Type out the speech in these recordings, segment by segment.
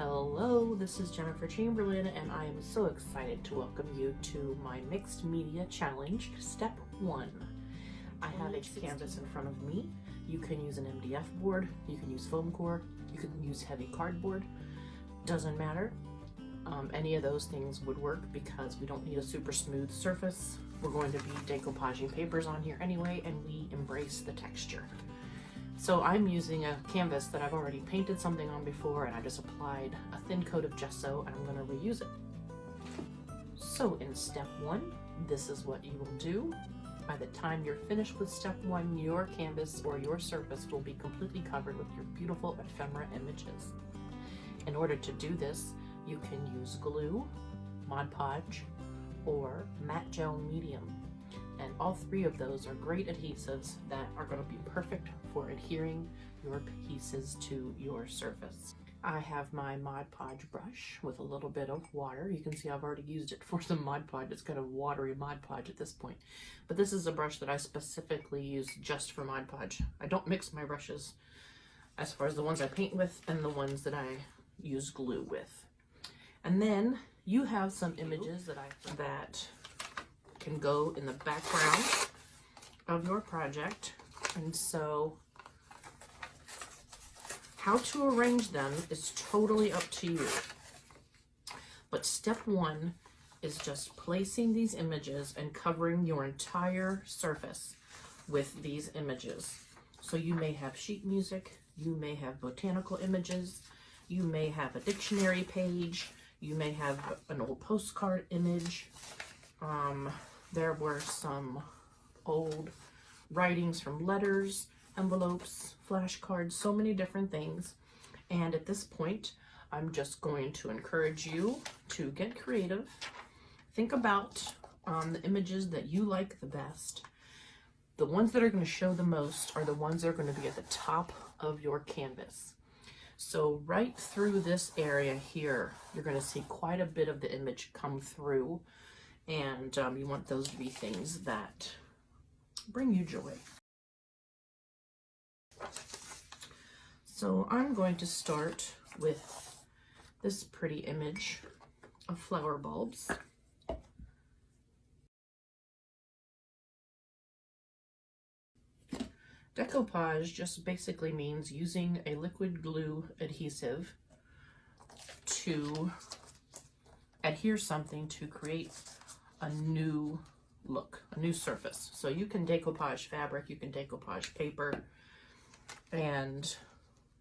Hello, this is Jennifer Chamberlin, and I am so excited to welcome you to my mixed media challenge, step 1. I have a canvas in front of me. You can use an MDF board, you can use foam core, you can use heavy cardboard, doesn't matter. Any of those things would work because we don't need a super smooth surface. We're going to be decoupaging papers on here anyway, and we embrace the texture. So I'm using a canvas that I've already painted something on before, and I just applied a thin coat of gesso, and I'm going to reuse it. So in step 1, this is what you will do. By the time you're finished with step 1, your canvas or your surface will be completely covered with your beautiful ephemera images. In order to do this, you can use glue, Mod Podge, or matte gel medium. And all three of those are great adhesives that are going to be perfect for adhering your pieces to your surface. I have my Mod Podge brush with a little bit of water. You can see I've already used it for some Mod Podge. It's kind of watery Mod Podge at this point. But this is a brush that I specifically use just for Mod Podge. I don't mix my brushes as far as the ones I paint with and the ones that I use glue with. And then you have some images that can go in the background of your project. And so how to arrange them is totally up to you. But step 1 is just placing these images and covering your entire surface with these images. So you may have sheet music, you may have botanical images, you may have a dictionary page, you may have an old postcard image. There were some old writings from letters, envelopes, flashcards, so many different things. And at this point, I'm just going to encourage you to get creative. Think about the images that you like the best. The ones that are going to show the most are the ones that are going to be at the top of your canvas. So right through this area here, you're going to see quite a bit of the image come through. And you want those to be things that bring you joy. So I'm going to start with this pretty image of flower bulbs. Decoupage just basically means using a liquid glue adhesive to adhere something to create a new look, a new surface. So you can decoupage fabric, you can decoupage paper, and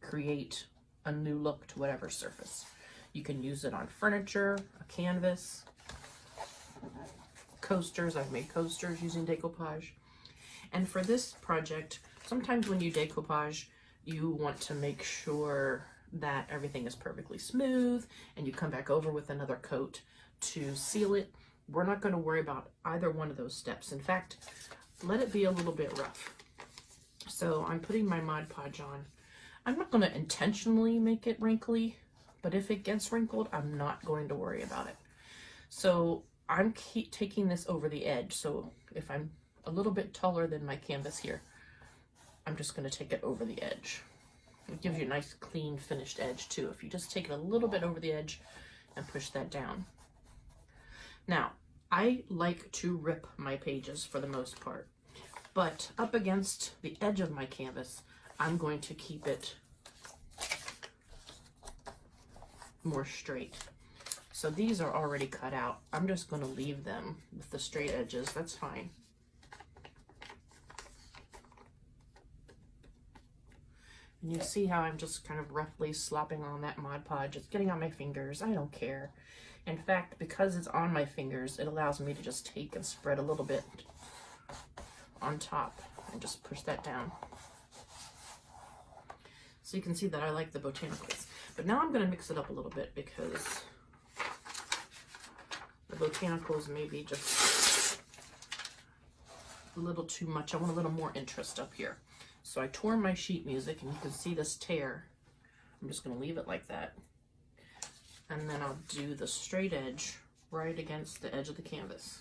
create a new look to whatever surface. You can use it on furniture, a canvas, coasters. I've made coasters using decoupage. And for this project, sometimes when you decoupage, you want to make sure that everything is perfectly smooth, and you come back over with another coat to seal it. We're not going to worry about either one of those steps. In fact, let it be a little bit rough. So I'm putting my Mod Podge on. I'm not going to intentionally make it wrinkly, but if it gets wrinkled, I'm not going to worry about it. So I'm taking this over the edge. So if I'm a little bit taller than my canvas here, I'm just going to take it over the edge. It gives you a nice, clean, finished edge too, if you just take it a little bit over the edge and push that down. Now, I like to rip my pages for the most part, but up against the edge of my canvas, I'm going to keep it more straight. So these are already cut out. I'm just going to leave them with the straight edges. That's fine. And you see how I'm just kind of roughly slopping on that Mod Podge. It's getting on my fingers. I don't care. In fact, because it's on my fingers, it allows me to just take and spread a little bit on top and just push that down. So you can see that I like the botanicals. But now I'm going to mix it up a little bit because the botanicals may be just a little too much. I want a little more interest up here. So I tore my sheet music, and you can see this tear. I'm just going to leave it like that. And then I'll do the straight edge right against the edge of the canvas.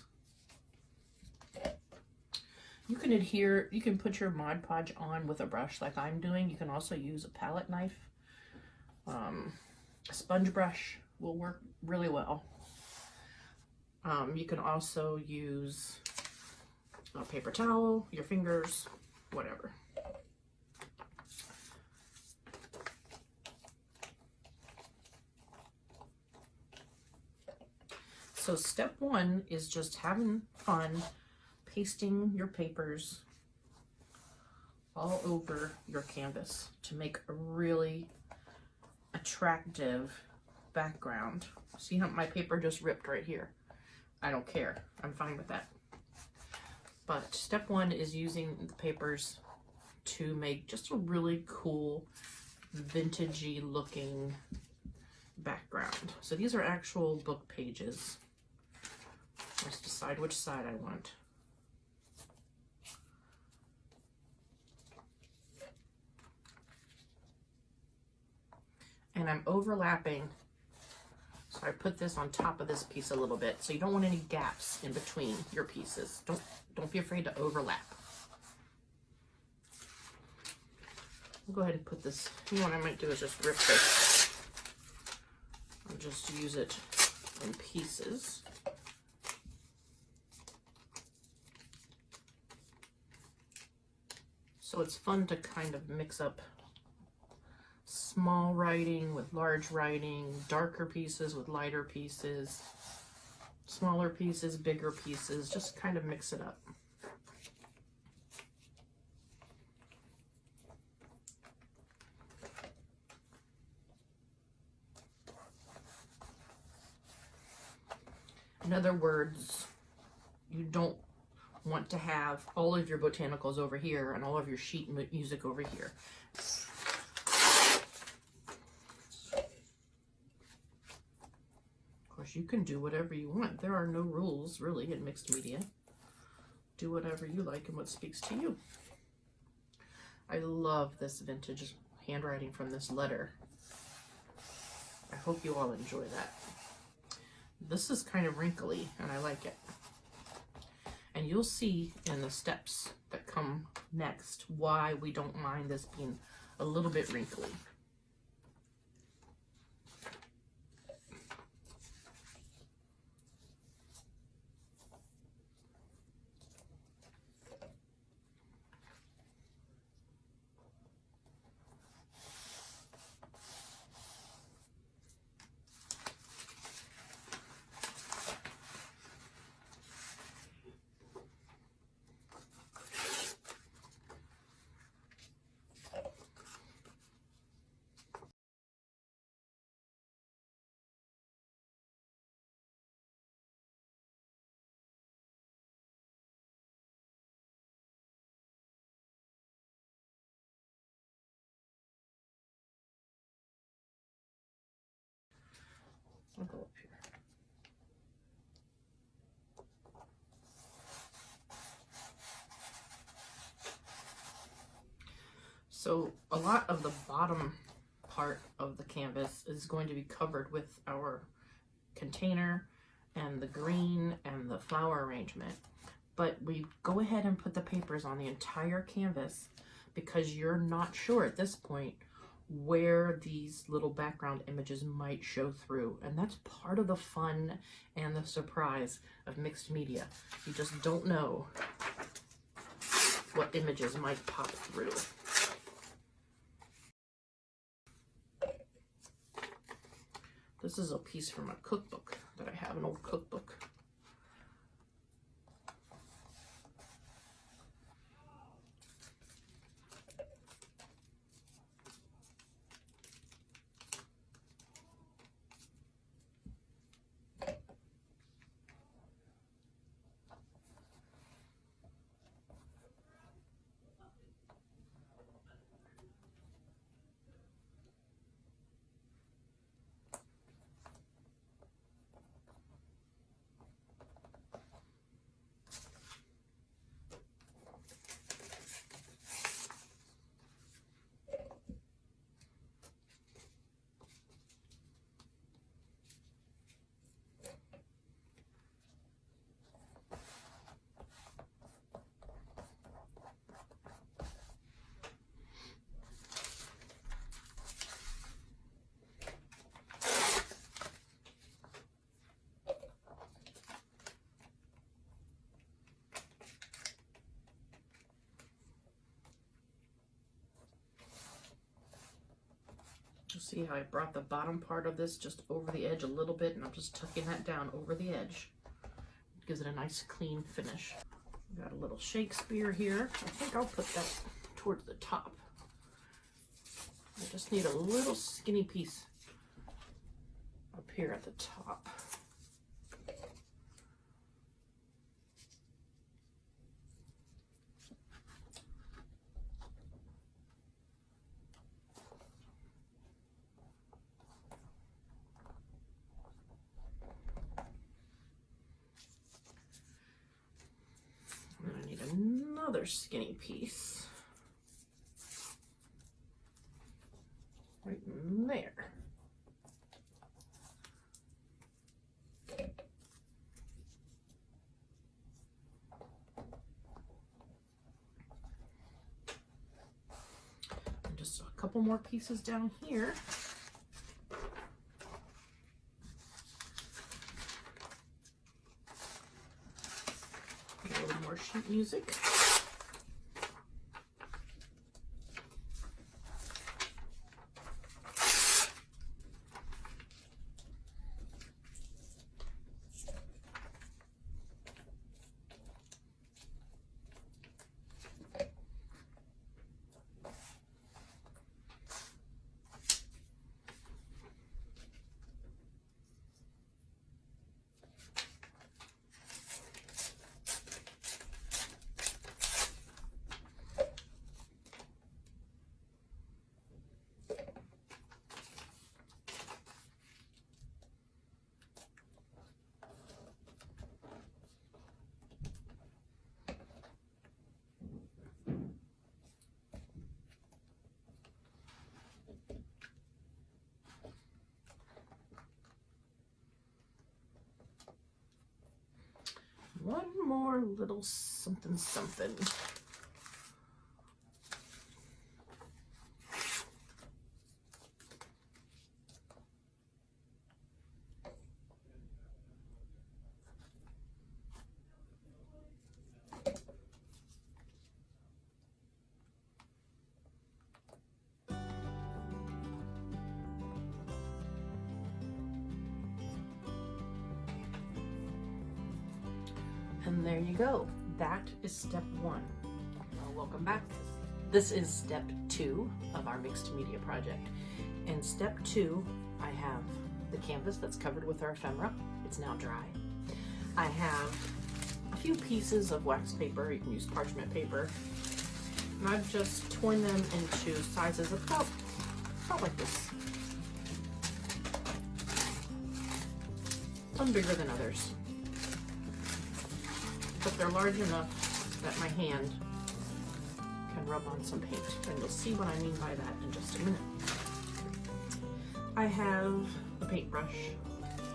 You can adhere, you can put your Mod Podge on with a brush like I'm doing. You can also use a palette knife. A sponge brush will work really well. You can also use a paper towel, your fingers, whatever. So step one is just having fun pasting your papers all over your canvas to make a really attractive background. See how my paper just ripped right here? I don't care. I'm fine with that. But step one is using the papers to make just a really cool, vintagey looking background. So these are actual book pages. Let's decide which side I want. And I'm overlapping, so I put this on top of this piece a little bit, so you don't want any gaps in between your pieces. Don't be afraid to overlap. I'll go ahead and put this. You know what I might do is just rip this and just use it in pieces. So it's fun to kind of mix up small writing with large writing, darker pieces with lighter pieces, smaller pieces, bigger pieces, just kind of mix it up. In other words, you don't want to have all of your botanicals over here and all of your sheet music over here. Of course, you can do whatever you want. There are no rules, really, in mixed media. Do whatever you like and what speaks to you. I love this vintage handwriting from this letter. I hope you all enjoy that. This is kind of wrinkly, and I like it. And you'll see in the steps that come next why we don't mind this being a little bit wrinkly. I'll go up here. So a lot of the bottom part of the canvas is going to be covered with our container and the green and the flower arrangement. But we go ahead and put the papers on the entire canvas because you're not sure at this point where these little background images might show through. And that's part of the fun and the surprise of mixed media. You just don't know what images might pop through. This is a piece from a cookbook that I have, an old cookbook. you'll see how I brought the bottom part of this just over the edge a little bit, and I'm just tucking that down over the edge. It gives it a nice clean finish. Got a little Shakespeare here. I think I'll put that towards the top. I just need a little skinny piece up here at the top. And I need another skinny piece right in there. And just a couple more pieces down here. A little more sheet music. One more little something something. And there you go. That is step one. Well, welcome back. This is step 2 of our mixed media project. In step 2, I have the canvas that's covered with our ephemera. It's now dry. I have a few pieces of wax paper. You can use parchment paper. And I've just torn them into sizes about like this. Some bigger than others, but they're large enough that my hand can rub on some paint, and you'll see what I mean by that in just a minute. I have a paintbrush.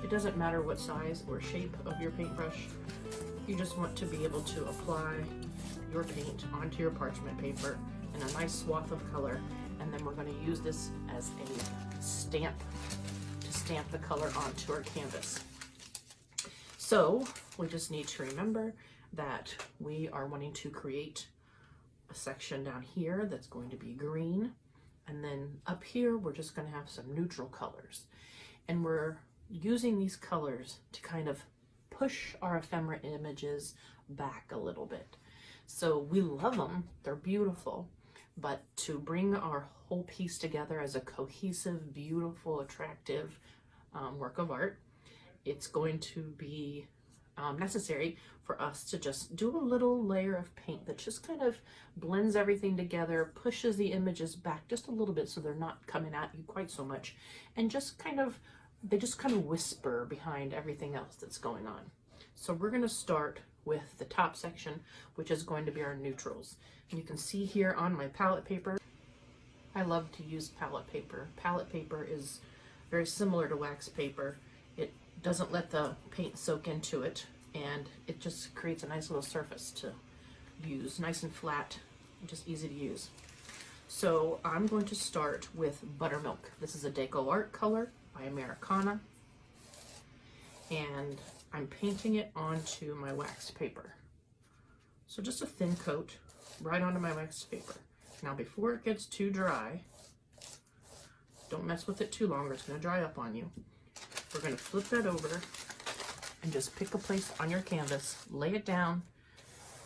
It doesn't matter what size or shape of your paintbrush. You just want to be able to apply your paint onto your parchment paper in a nice swath of color, and then we're going to use this as a stamp to stamp the color onto our canvas. So we just need to remember that we are wanting to create a section down here that's going to be green, and then up here we're just going to have some neutral colors, and we're using these colors to kind of push our ephemera images back a little bit. So we love them, they're beautiful, but to bring our whole piece together as a cohesive, beautiful, attractive work of art, it's going to be necessary for us to just do a little layer of paint that just kind of blends everything together, pushes the images back just a little bit so they're not coming at you quite so much, and just kind of, they just kind of whisper behind everything else that's going on. So we're going to start with the top section, which is going to be our neutrals. And you can see here on my palette paper, I love to use palette paper. Palette paper is very similar to wax paper. It doesn't let the paint soak into it, and it just creates a nice little surface to use, nice and flat, just easy to use. So I'm going to start with Buttermilk. This is a Deco Art color by Americana, and I'm painting it onto my waxed paper. So just a thin coat right onto my waxed paper. Now before it gets too dry, Don't mess with it too long or it's going to dry up on you. We're going to flip that over and just pick a place on your canvas, lay it down,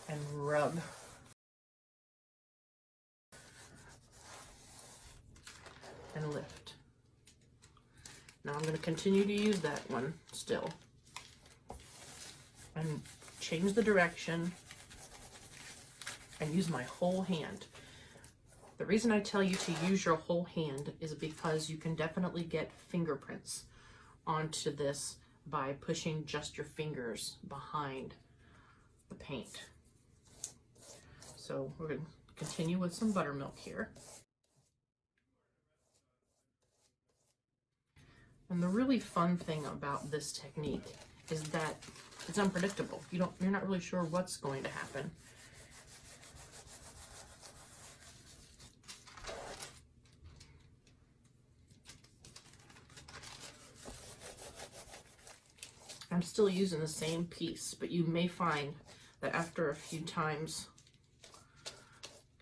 and rub. And lift. Now I'm going to continue to use that one still. And change the direction and use my whole hand. The reason I tell you to use your whole hand is because you can definitely get fingerprints onto this by pushing just your fingers behind the paint. So we're going to continue with some buttermilk here. And the really fun thing about this technique is that it's unpredictable. You're not really sure what's going to happen. I'm still using the same piece, but you may find that after a few times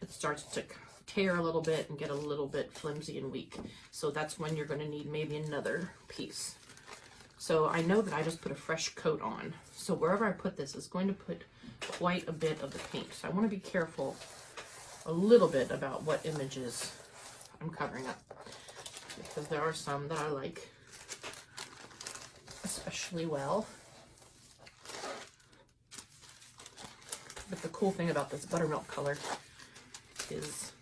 it starts to tear a little bit and get a little bit flimsy and weak. So that's when you're going to need maybe another piece. So I know that I just put a fresh coat on. So wherever I put this is going to put quite a bit of the paint. So I want to be careful a little bit about what images I'm covering up, because there are some that I like especially well. But the cool thing about this buttermilk color is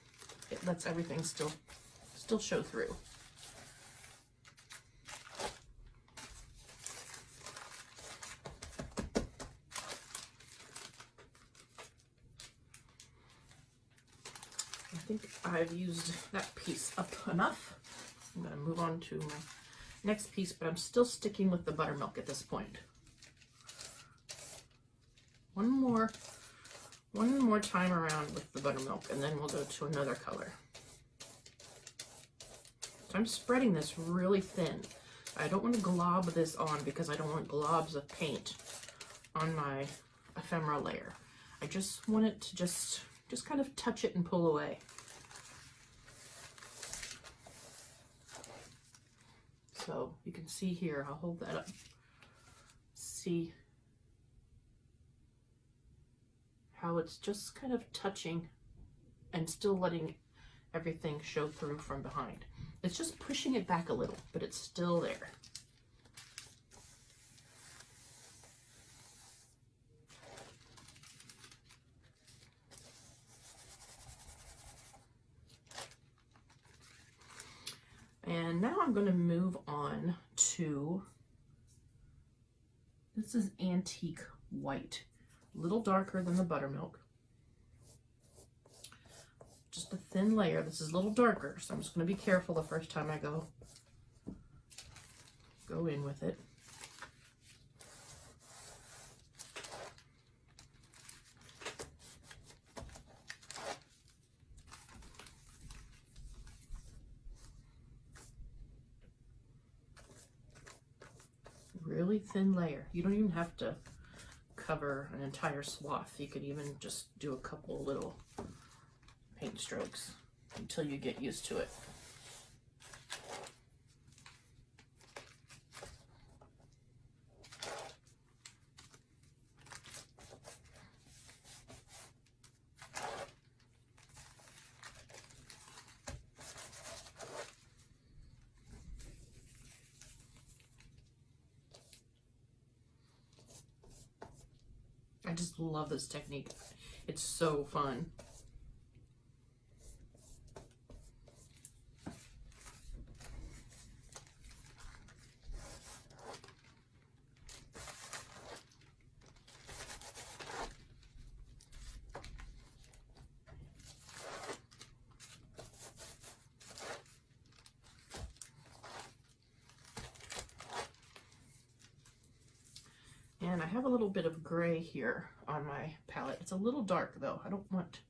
it lets everything still show through. I think I've used that piece up enough. I'm going to move on to my next piece, but I'm still sticking with the buttermilk at this point. One more time around with the buttermilk, and then we'll go to another color. So I'm spreading this really thin. I don't want to glob this on because I don't want globs of paint on my ephemera layer. I just want it to just kind of touch it and pull away. So you can see here, I'll hold that up. See how it's just kind of touching and still letting everything show through from behind. It's just pushing it back a little, but it's still there. And now I'm going to move on to, this is antique white, a little darker than the buttermilk. Just a thin layer. This is a little darker, so I'm just going to be careful the first time I go in with it. Really thin layer. You don't even have to cover an entire swath. You could even just do a couple little paint strokes until you get used to it. I just love this technique. It's so fun. And I have a little bit of gray here on my palette. It's a little dark though. I don't want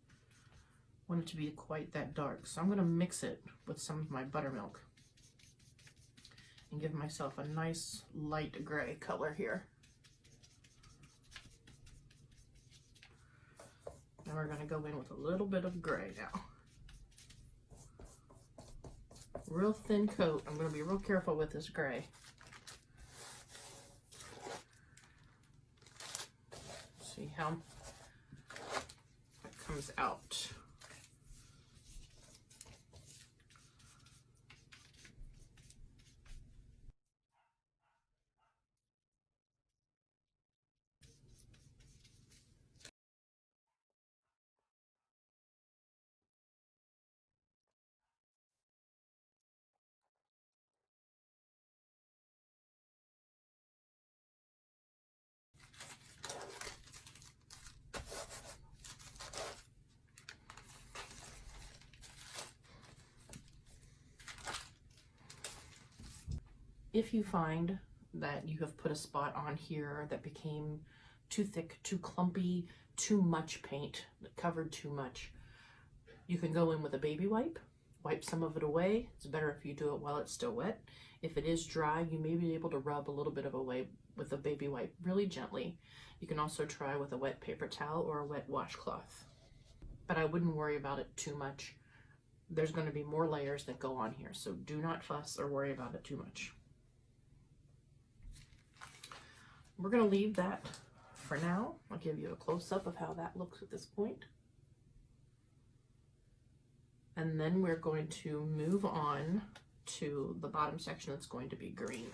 it to be quite that dark. So I'm going to mix it with some of my buttermilk and give myself a nice light gray color here. And we're going to go in with a little bit of gray now. Real thin coat. I'm going to be real careful with this gray. See how it comes out. If you find that you have put a spot on here that became too thick, too clumpy, too much paint, that covered too much, you can go in with a baby wipe, wipe some of it away. It's better if you do it while it's still wet. If it is dry, you may be able to rub a little bit of away with a baby wipe really gently. You can also try with a wet paper towel or a wet washcloth. But I wouldn't worry about it too much. There's going to be more layers that go on here, so do not fuss or worry about it too much. We're going to leave that for now. I'll give you a close-up of how that looks at this point. And then we're going to move on to the bottom section that's going to be green.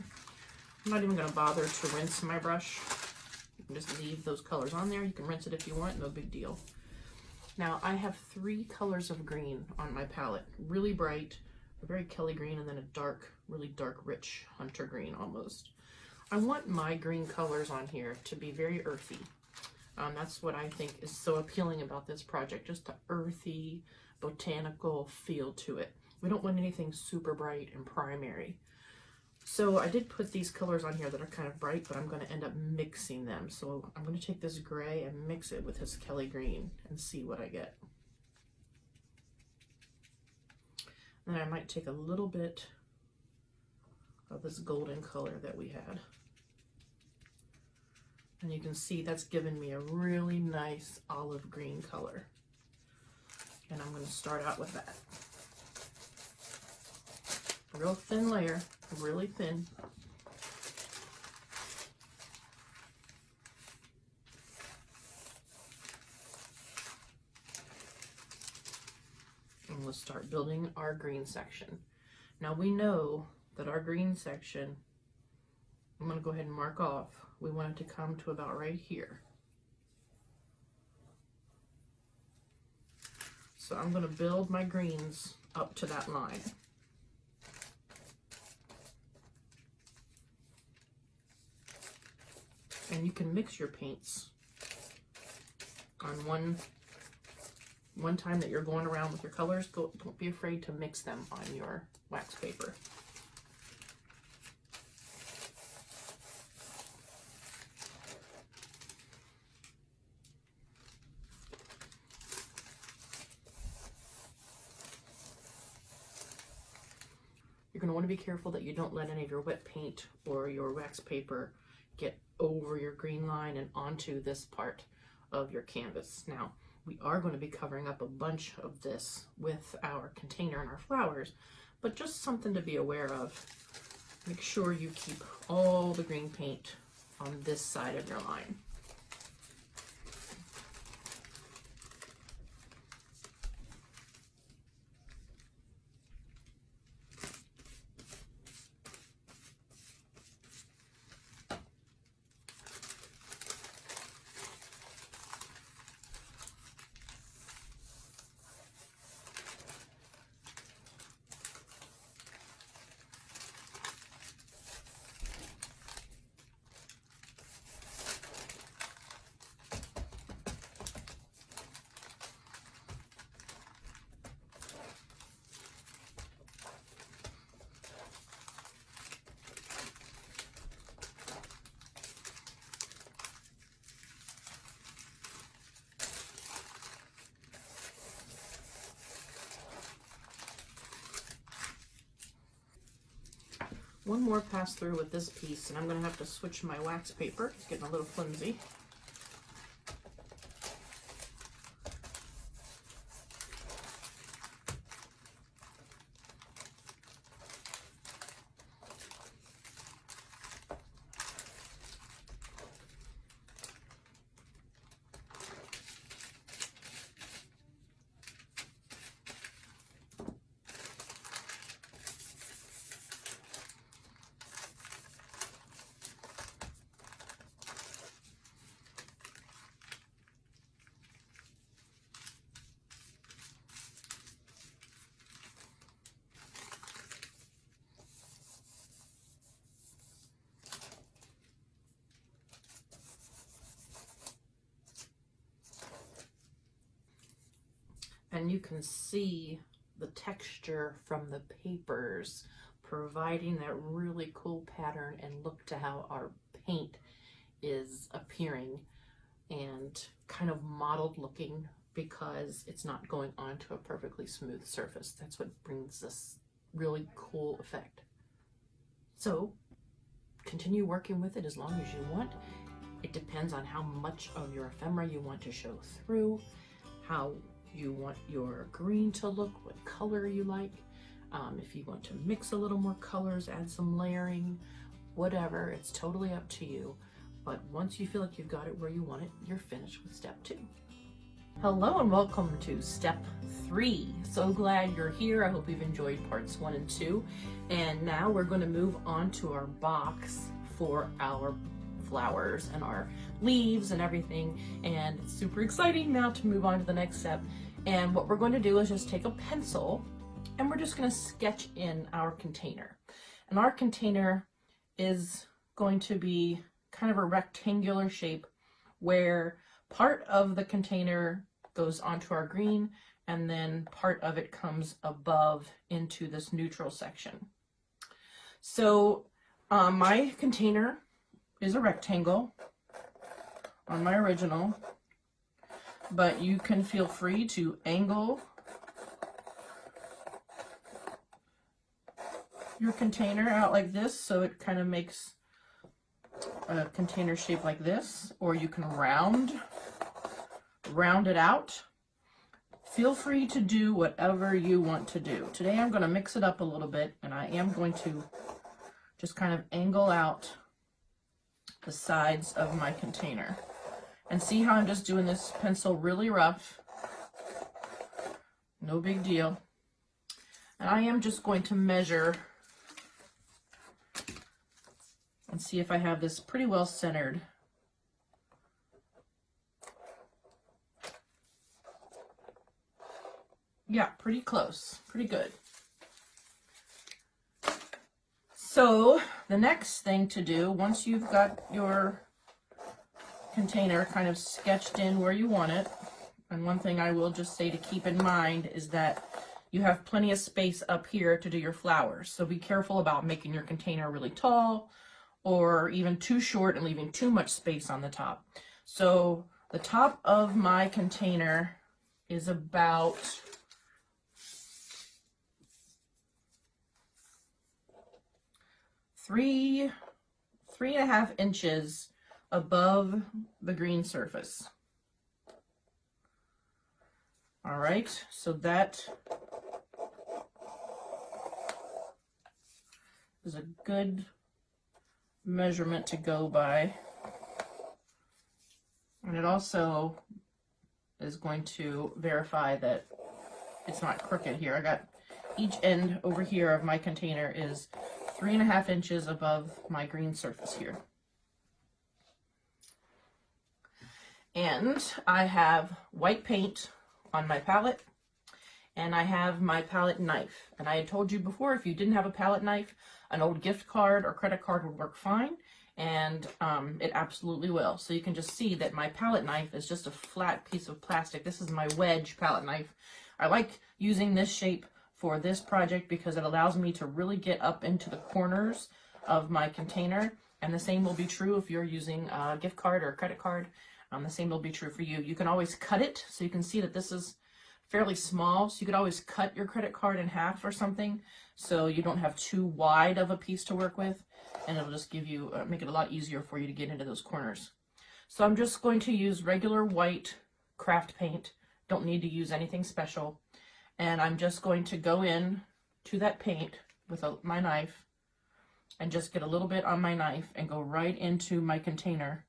I'm not even going to bother to rinse my brush. You can just leave those colors on there. You can rinse it if you want, no big deal. Now I have 3 colors of green on my palette. Really bright, a very Kelly green, and then a dark, really dark, rich hunter green almost. I want my green colors on here to be very earthy. That's what I think is so appealing about this project, just the earthy, botanical feel to it. We don't want anything super bright and primary. So I did put these colors on here that are kind of bright, but I'm going to end up mixing them. So I'm going to take this gray and mix it with this Kelly green and see what I get. And I might take a little bit of this golden color that we had. And you can see that's given me a really nice olive green color. And I'm going to start out with that. Real thin layer, really thin. And we'll start building our green section. Now we know that our green section, I'm going to go ahead and mark off. We want it to come to about right here. So I'm going to build my greens up to that line. And you can mix your paints on one time that you're going around with your colors. Don't be afraid to mix them on your wax paper. You're going to want to be careful that you don't let any of your wet paint or your wax paper get over your green line and onto this part of your canvas. Now, we are going to be covering up a bunch of this with our container and our flowers, but just something to be aware of. Make sure you keep all the green paint on this side of your line. One more pass through with this piece, and I'm going to have to switch my wax paper. It's getting a little flimsy. and you can see the texture from the papers providing that really cool pattern and look to how our paint is appearing and kind of mottled looking because it's not going onto a perfectly smooth surface. That's what brings this really cool effect. So continue working with it as long as you want. It depends on how much of your ephemera you want to show through, how you want your green to look, what color you like. If you want to mix a little more colors, add some layering, whatever, it's totally up to you. But once you feel like you've got it where you want it, you're finished with step 2. Hello and welcome to step 3. So glad you're here. I hope you've enjoyed parts 1 and 2. And now we're going to move on to our box for our flowers and our leaves and everything. And it's super exciting now to move on to the next step. And what we're going to do is just take a pencil and we're just going to sketch in our container. And our container is going to be kind of a rectangular shape where part of the container goes onto our green and then part of it comes above into this neutral section. So my container is a rectangle on my original, but you can feel free to angle your container out like this so it kind of makes a container shape like this, or you can round it out. Feel free to do whatever you want to do. Today I'm going to mix it up a little bit and I am going to just kind of angle out the sides of my container. And see how I'm just doing this pencil really rough. No big deal. And I am just going to measure and see if I have this pretty well centered. Yeah, pretty close, pretty good. So the next thing to do, once you've got your container kind of sketched in where you want it, and one thing I will just say to keep in mind is that you have plenty of space up here to do your flowers. So be careful about making your container really tall or even too short and leaving too much space on the top. So the top of my container is about 3.5 inches above the green surface. All right, so that is a good measurement to go by. And it also is going to verify that it's not crooked here. I got each end over here of my container is 3.5 inches above my green surface here. And I have white paint on my palette, and I have my palette knife. And I had told you before, if you didn't have a palette knife, an old gift card or credit card would work fine, and it absolutely will. So you can just see that my palette knife is just a flat piece of plastic. This is my wedge palette knife. I like using this shape for this project because it allows me to really get up into the corners of my container, and the same will be true if you're using a gift card or a credit card. The same will be true for you. You can always cut it, so you can see that this is fairly small, so you could always cut your credit card in half or something so you don't have too wide of a piece to work with, and it'll just give you make it a lot easier for you to get into those corners. So I'm just going to use regular white craft paint. Don't need to use anything special, and I'm just going to go in to that paint with my knife and just get a little bit on my knife and go right into my container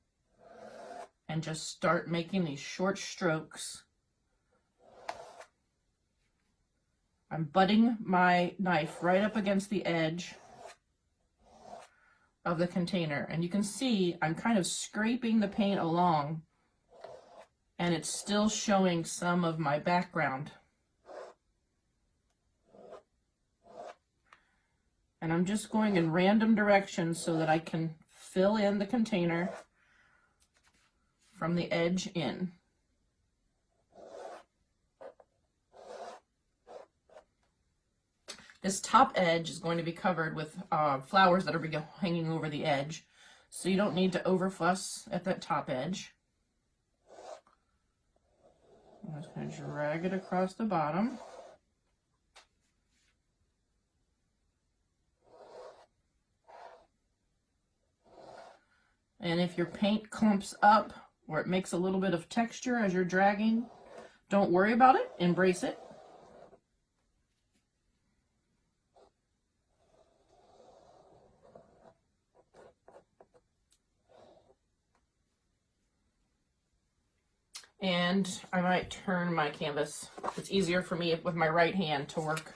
and just start making these short strokes. I'm butting my knife right up against the edge of the container, and you can see I'm kind of scraping the paint along, and it's still showing some of my background. And I'm just going in random directions so that I can fill in the container from the edge in. This top edge is going to be covered with flowers that are hanging over the edge, so you don't need to overfuss at that top edge. I'm just going to drag it across the bottom. And if your paint clumps up or it makes a little bit of texture as you're dragging, don't worry about it, embrace it. And I might turn my canvas. It's easier for me with my right hand to work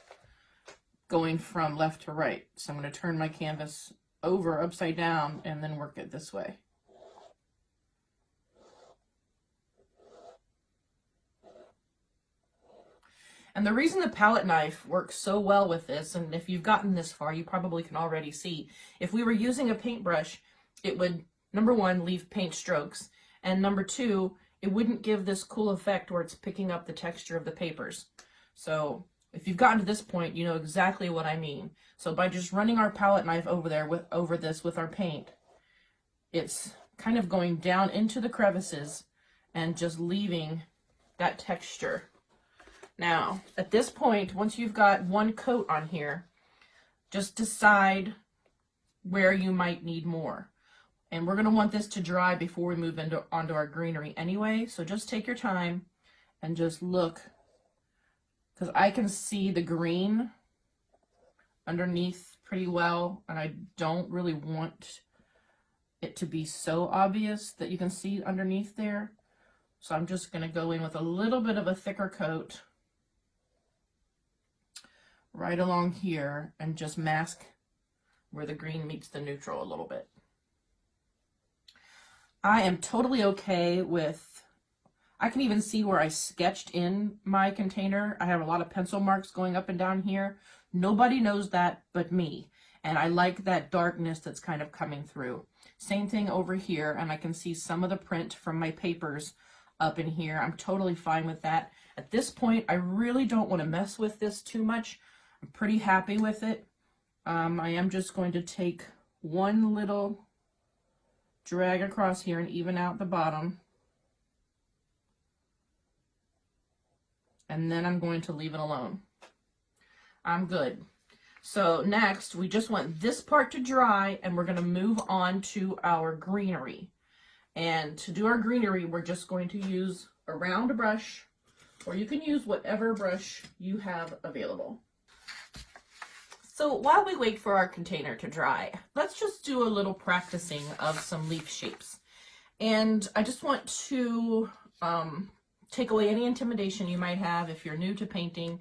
going from left to right. So I'm going to turn my canvas over upside down and then work it this way. And the reason the palette knife works so well with this, and if you've gotten this far, you probably can already see, if we were using a paintbrush, it would, number one, leave paint strokes, and number two, it wouldn't give this cool effect where it's picking up the texture of the papers. So if you've gotten to this point, you know exactly what I mean. So by just running our palette knife over this with our paint, it's kind of going down into the crevices and just leaving that texture. Now, at this point, once you've got one coat on here, just decide where you might need more. And we're going to want this to dry before we move onto our greenery anyway. So just take your time and just look, because I can see the green underneath pretty well, and I don't really want it to be so obvious that you can see underneath there. So I'm just going to go in with a little bit of a thicker coat right along here and just mask where the green meets the neutral a little bit. I am totally okay with, I can even see where I sketched in my container. I have a lot of pencil marks going up and down here. Nobody knows that but me. And I like that darkness that's kind of coming through. Same thing over here, and I can see some of the print from my papers up in here. I'm totally fine with that. At this point, I really don't want to mess with this too much. I'm pretty happy with it. I am just going to take one little drag across here and even out the bottom. And then I'm going to leave it alone. I'm good. So next, we just want this part to dry, and we're going to move on to our greenery. And to do our greenery, we're just going to use a round brush, or you can use whatever brush you have available. So while we wait for our container to dry, let's just do a little practicing of some leaf shapes. And I just want to take away any intimidation you might have if you're new to painting.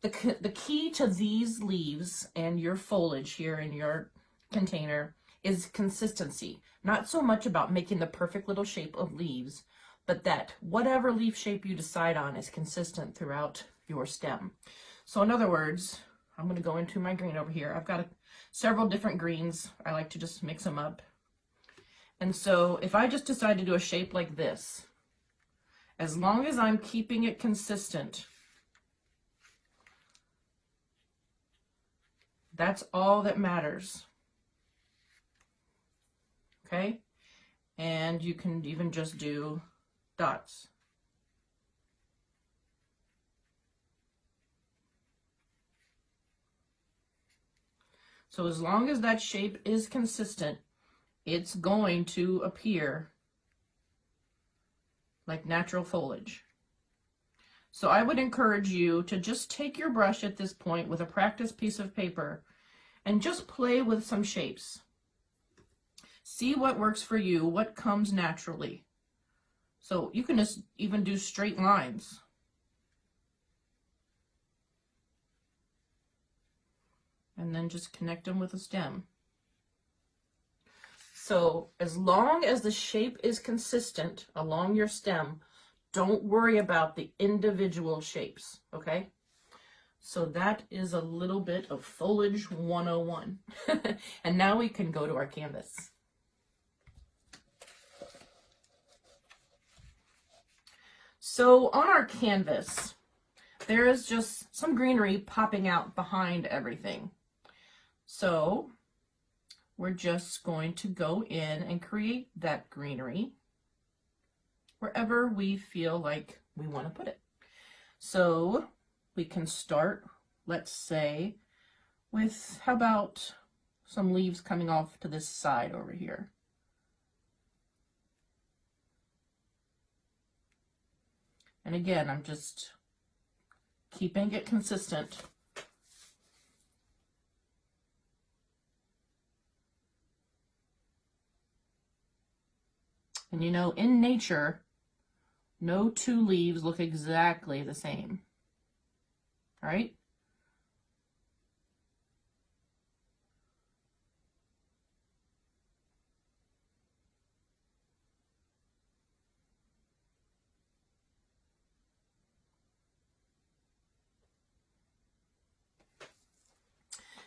The key to these leaves and your foliage here in your container is consistency. Not so much about making the perfect little shape of leaves, but that whatever leaf shape you decide on is consistent throughout your stem. So in other words, I'm going to go into my green over here. I've got several different greens. I like to just mix them up. And so if I just decide to do a shape like this, as long as I'm keeping it consistent, that's all that matters. Okay? And you can even just do dots. So as long as that shape is consistent, it's going to appear like natural foliage. So I would encourage you to just take your brush at this point with a practice piece of paper and just play with some shapes. See what works for you, what comes naturally. So you can just even do straight lines. And then just connect them with a stem. So as long as the shape is consistent along your stem, don't worry about the individual shapes, okay? So that is a little bit of Foliage 101. And now we can go to our canvas. So on our canvas, there is just some greenery popping out behind everything. So we're just going to go in and create that greenery wherever we feel like we want to put it. So we can start, let's say, with, how about some leaves coming off to this side over here. And again, I'm just keeping it consistent. And you know, in nature, no two leaves look exactly the same, right?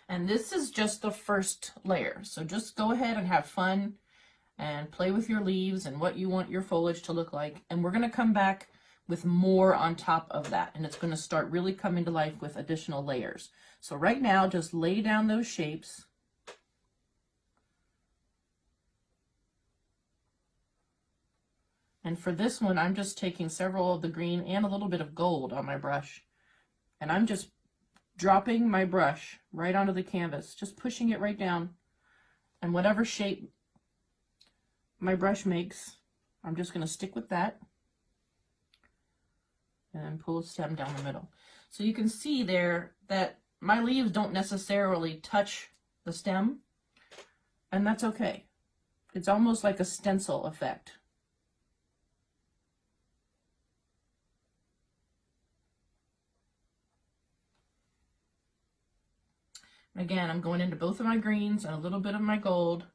And this is just the first layer. So just go ahead and have fun and play with your leaves and what you want your foliage to look like. And we're going to come back with more on top of that. And it's going to start really coming to life with additional layers. So right now, just lay down those shapes. And for this one, I'm just taking several of the green and a little bit of gold on my brush. And I'm just dropping my brush right onto the canvas, just pushing it right down. And whatever shape my brush makes, I'm just going to stick with that. And then pull a stem down the middle. So you can see there that my leaves don't necessarily touch the stem. And that's okay. It's almost like a stencil effect. Again, I'm going into both of my greens and a little bit of my gold.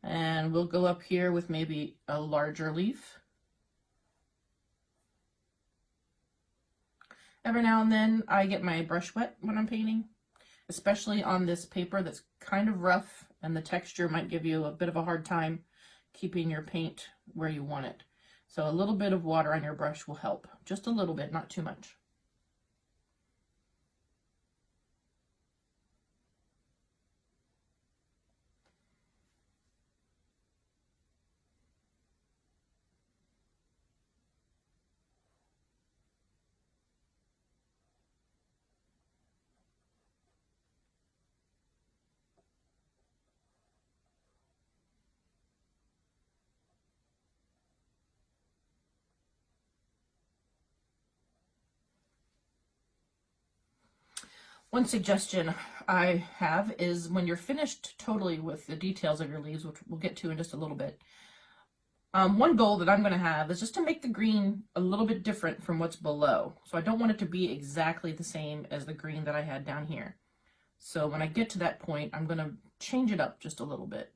And we'll go up here with maybe a larger leaf. Every now and then I get my brush wet when I'm painting, especially on this paper that's kind of rough and the texture might give you a bit of a hard time keeping your paint where you want it. So a little bit of water on your brush will help. Just a little bit, not too much. One suggestion I have is when you're finished totally with the details of your leaves, which we'll get to in just a little bit, one goal that I'm going to have is just to make the green a little bit different from what's below. So I don't want it to be exactly the same as the green that I had down here. So when I get to that point, I'm going to change it up just a little bit.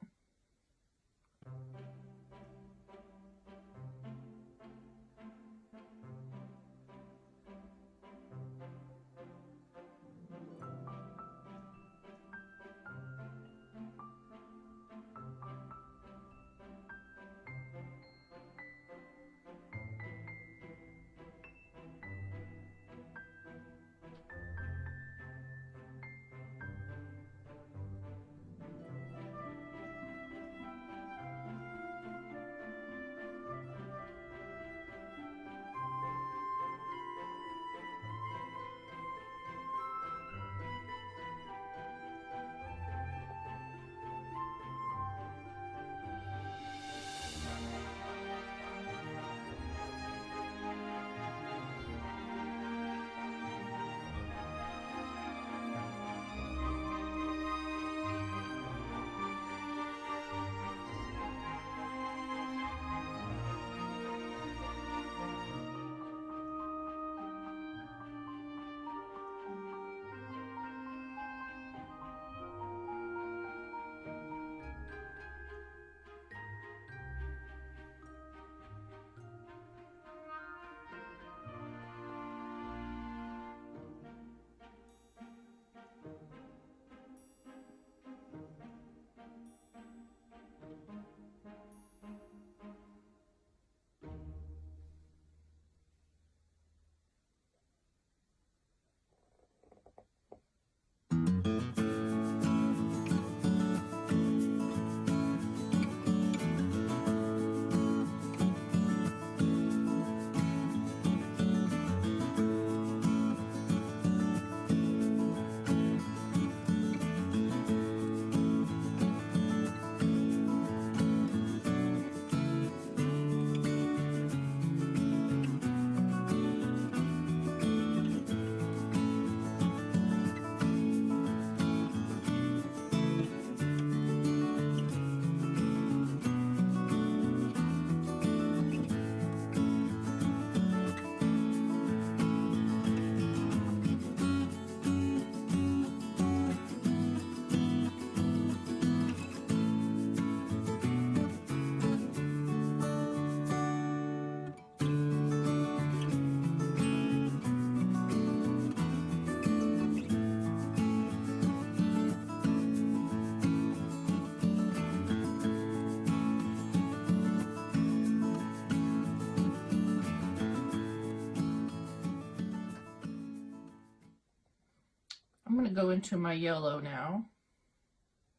go into my yellow now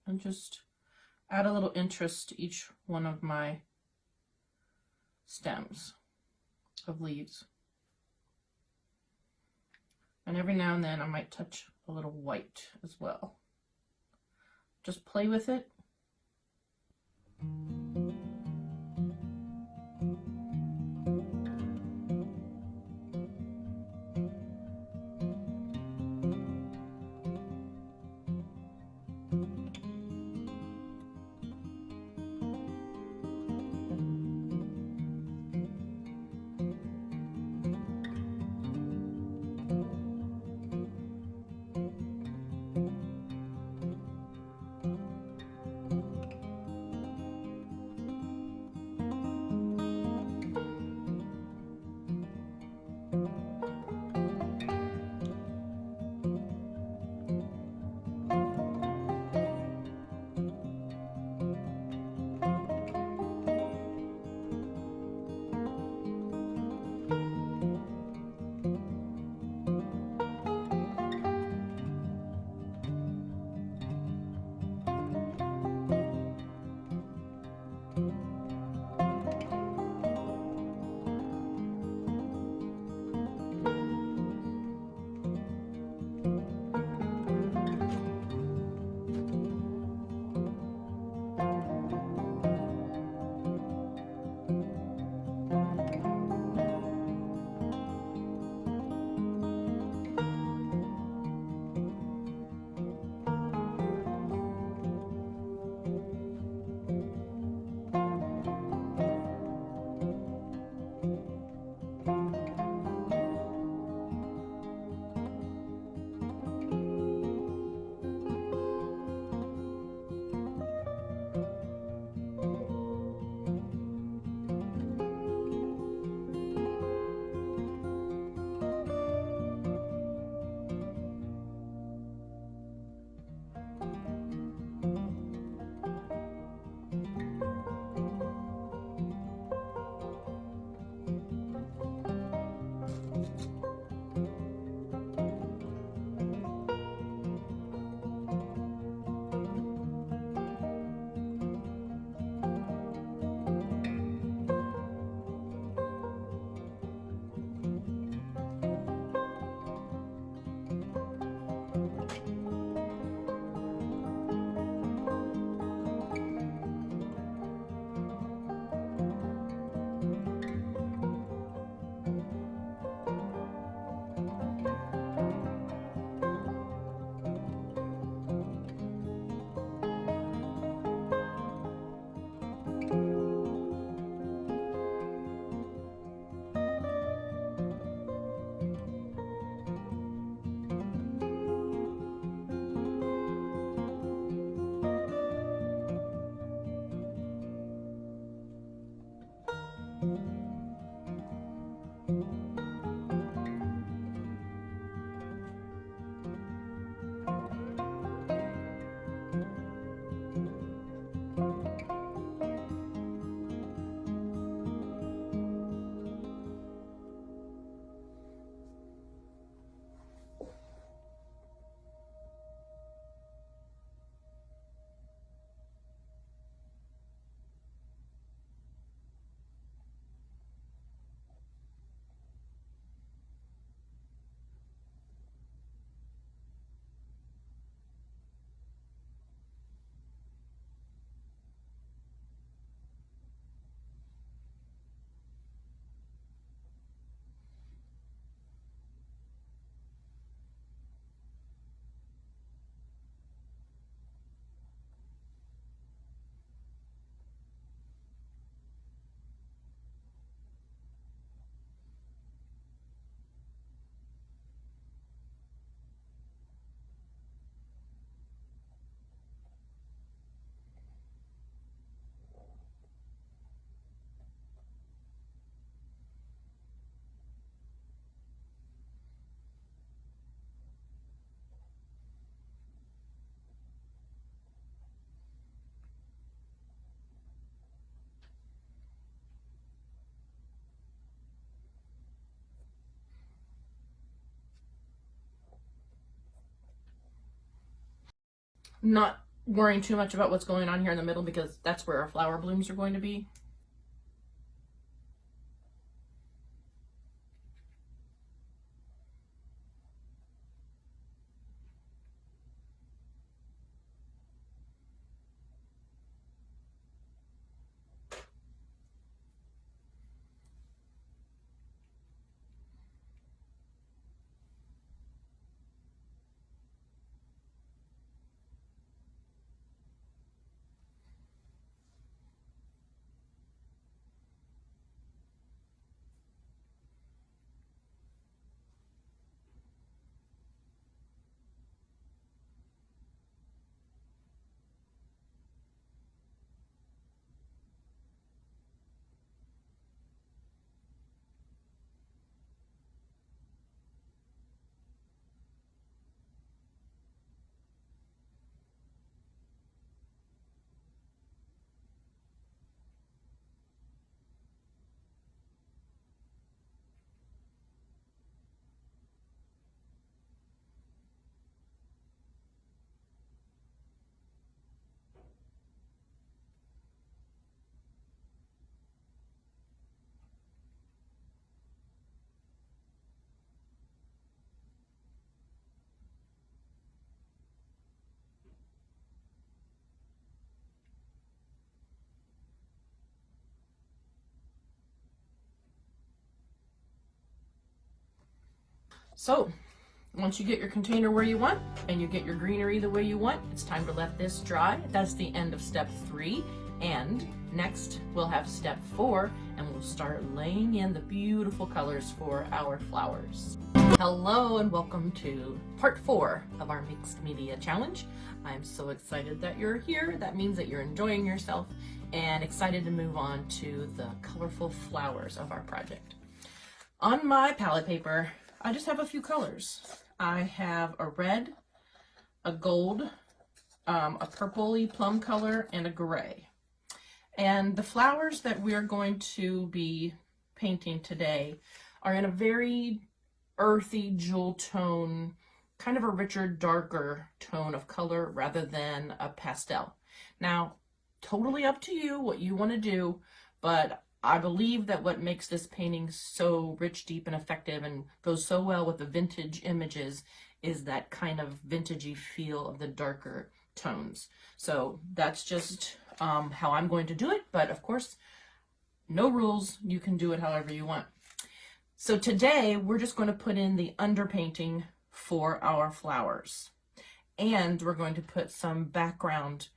and just add a little interest to each one of my stems of leaves. And every now and then I might touch a little white as well. Just play with it. Not worrying too much about what's going on here in the middle because that's where our flower blooms are going to be. So once you get your container where you want and you get your greenery the way you want, it's time to let this dry. That's the end of step 3. And next we'll have step 4 and we'll start laying in the beautiful colors for our flowers. Hello and welcome to part 4 of our mixed media challenge. I'm so excited that you're here. That means that you're enjoying yourself and excited to move on to the colorful flowers of our project. On my palette paper, I just have a few colors. I have a red, a gold, a purpley plum color, and a gray. And the flowers that we're going to be painting today are in a very earthy jewel tone, kind of a richer, darker tone of color rather than a pastel. Now, totally up to you what you want to do, but I believe that what makes this painting so rich, deep, and effective and goes so well with the vintage images is that kind of vintagey feel of the darker tones. So that's just how I'm going to do it, but of course, no rules. You can do it however you want. So today, we're just going to put in the underpainting for our flowers. And we're going to put some background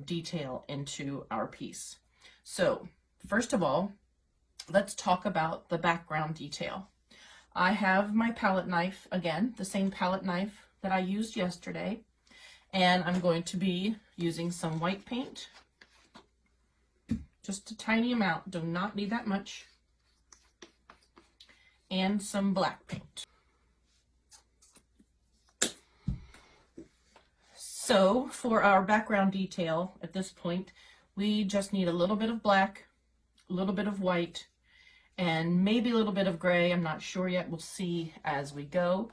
detail into our piece. So first of all, let's talk about the background detail. I have my palette knife, again, the same palette knife that I used yesterday, and I'm going to be using some white paint, just a tiny amount, do not need that much, and some black paint. So for our background detail at this point, we just need a little bit of black, a little bit of white, and maybe a little bit of gray. I'm not sure yet. We'll see as we go.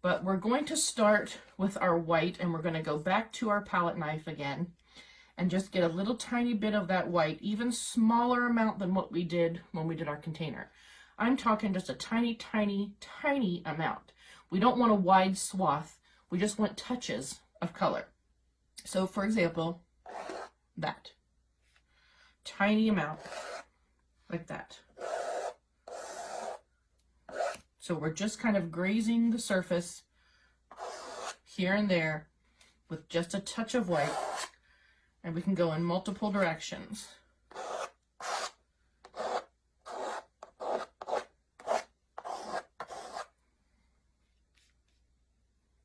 But we're going to start with our white, and we're going to go back to our palette knife again and just get a little tiny bit of that white, even smaller amount than what we did when we did our container. I'm talking just a tiny, tiny, tiny amount. We don't want a wide swath. We just want touches of color. So for example, that tiny amount like that. So we're just kind of grazing the surface here and there with just a touch of white, and we can go in multiple directions.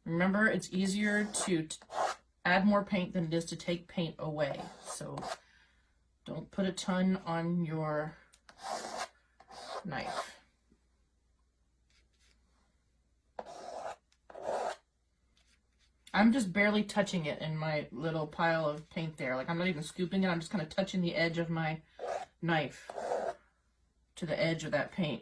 Remember, it's easier to add more paint than it is to take paint away. So don't put a ton on your knife. I'm just barely touching it in my little pile of paint there. Like, I'm not even scooping it. I'm just kind of touching the edge of my knife to the edge of that paint.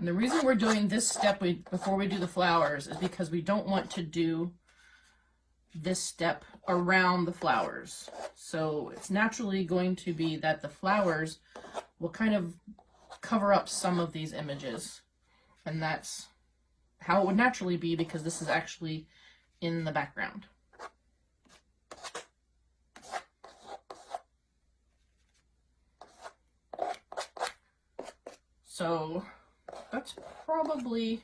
And the reason we're doing this step before we do the flowers is because we don't want to do this step around the flowers. So it's naturally going to be that the flowers will kind of cover up some of these images. And that's how it would naturally be, because this is actually in the background. So that's probably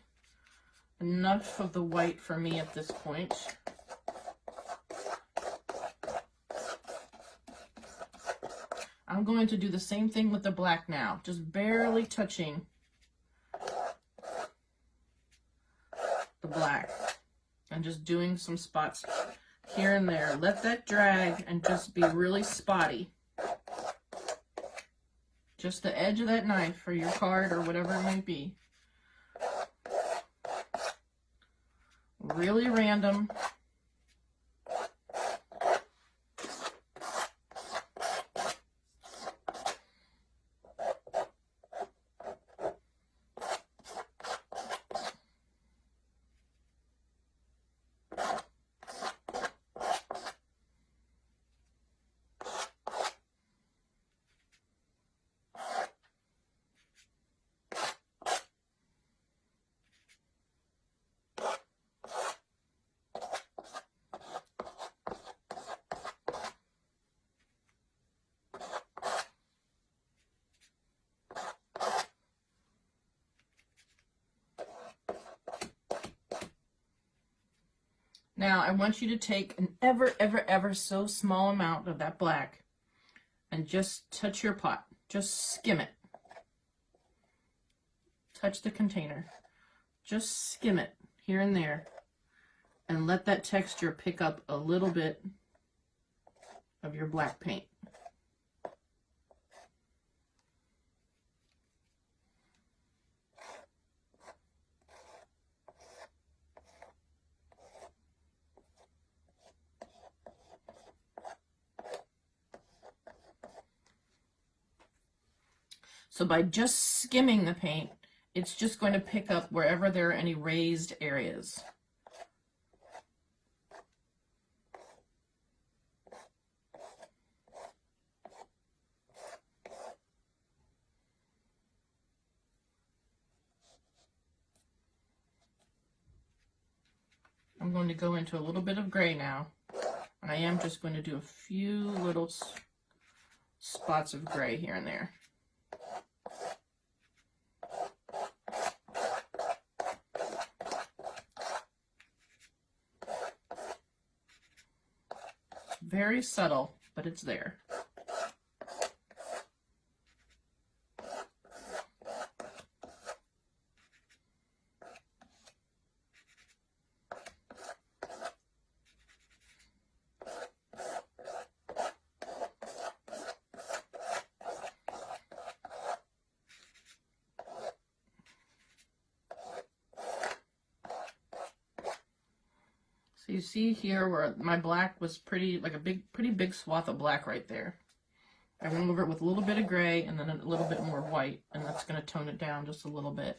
enough of the white for me at this point. I'm going to do the same thing with the black now, just barely touching the black and just doing some spots here and there. Let that drag and just be really spotty. Just the edge of that knife for your card or whatever it might be. Really random. Now, I want you to take an ever so small amount of that black and just touch your pot. Just skim it. Touch the container. Just skim it here and there. And let that texture pick up a little bit of your black paint. So by just skimming the paint, it's just going to pick up wherever there are any raised areas. I'm going to go into a little bit of gray now, and I am just going to do a few little spots of gray here and there. Very subtle, but it's there. So you see here where my black was pretty big swath of black right there. I went over it with a little bit of gray and then a little bit more white, and that's going to tone it down just a little bit.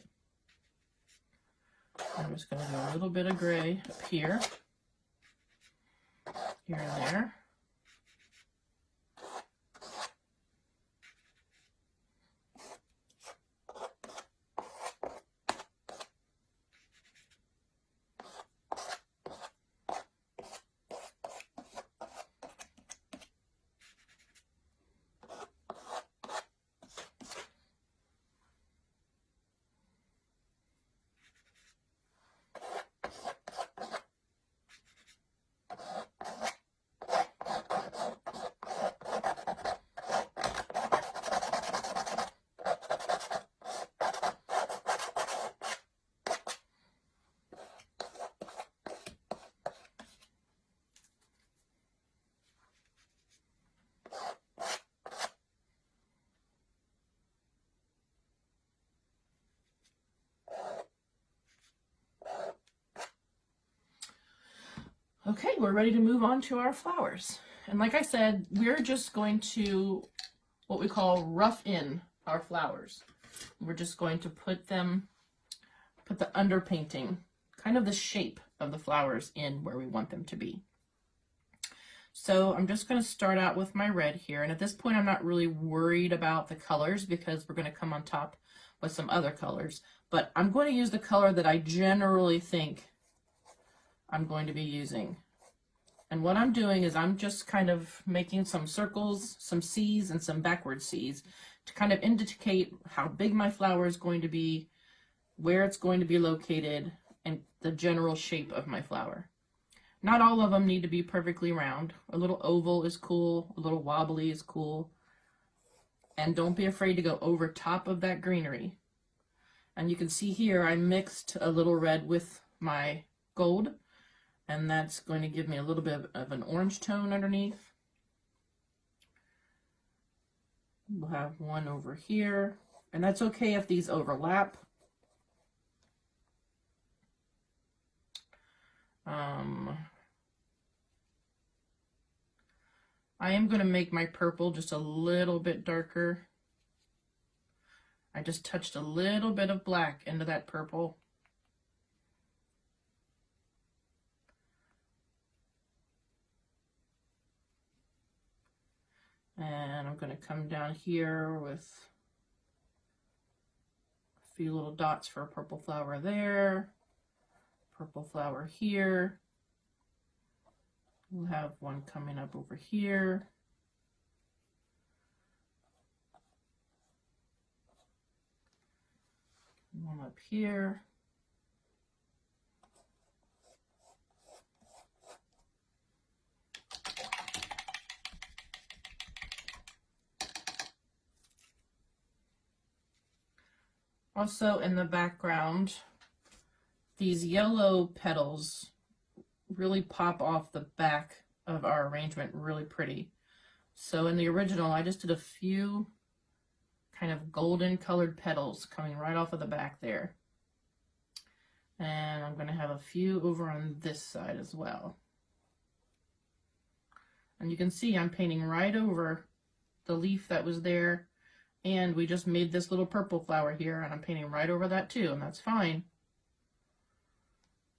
I'm just going to do a little bit of gray up here, here and there. Okay, we're ready to move on to our flowers. And like I said, we're just going to what we call rough in our flowers. We're just going to put them put the underpainting, kind of the shape of the flowers in where we want them to be. So I'm just going to start out with my red here, and at this point I'm not really worried about the colors because we're going to come on top with some other colors, but I'm going to use the color that I generally think I'm going to be using. And what I'm doing is I'm just kind of making some circles, some C's and some backward C's to kind of indicate how big my flower is going to be, where it's going to be located, and the general shape of my flower. Not all of them need to be perfectly round. A little oval is cool, a little wobbly is cool. And don't be afraid to go over top of that greenery. And you can see here I mixed a little red with my gold, and that's going to give me a little bit of an orange tone underneath. We'll have one over here, and that's okay if these overlap. I am going to make my purple just a little bit darker. I just touched a little bit of black into that purple. And I'm going to come down here with a few little dots for a purple flower there, purple flower here. We'll have one coming up over here. One up here. Also in the background, these yellow petals really pop off the back of our arrangement really pretty. So in the original, I just did a few kind of golden colored petals coming right off of the back there. And I'm going to have a few over on this side as well. And you can see I'm painting right over the leaf that was there, and we just made this little purple flower here, and I'm painting right over that too, and that's fine,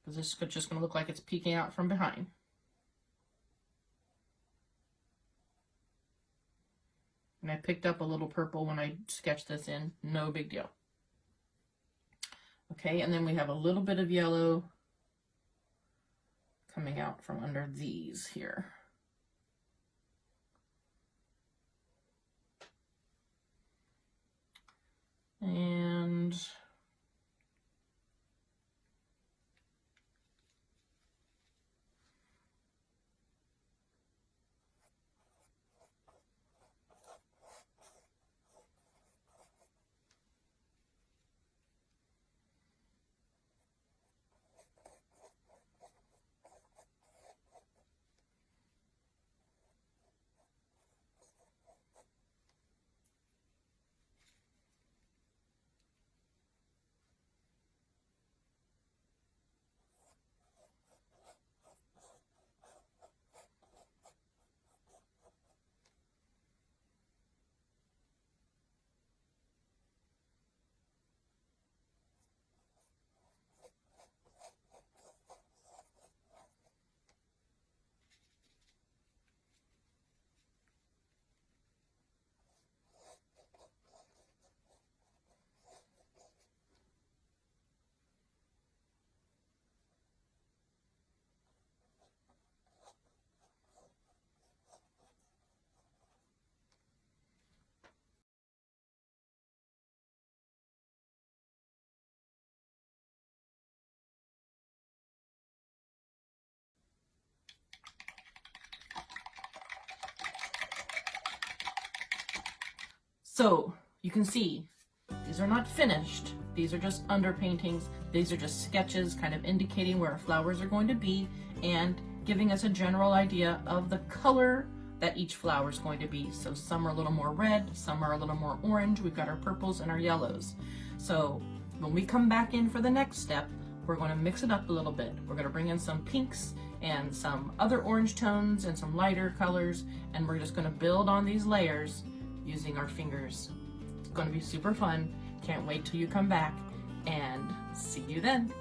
because this is just going to look like it's peeking out from behind. And I picked up a little purple when I sketched this in, no big deal. Okay, and then we have a little bit of yellow coming out from under these here. And so you can see these are not finished. These are just underpaintings. These are just sketches kind of indicating where our flowers are going to be and giving us a general idea of the color that each flower is going to be. So some are a little more red, some are a little more orange. We've got our purples and our yellows. So when we come back in for the next step, we're going to mix it up a little bit. We're going to bring in some pinks and some other orange tones and some lighter colors, and we're just going to build on these layers using our fingers. It's going to be super fun. Can't wait till you come back and see you then.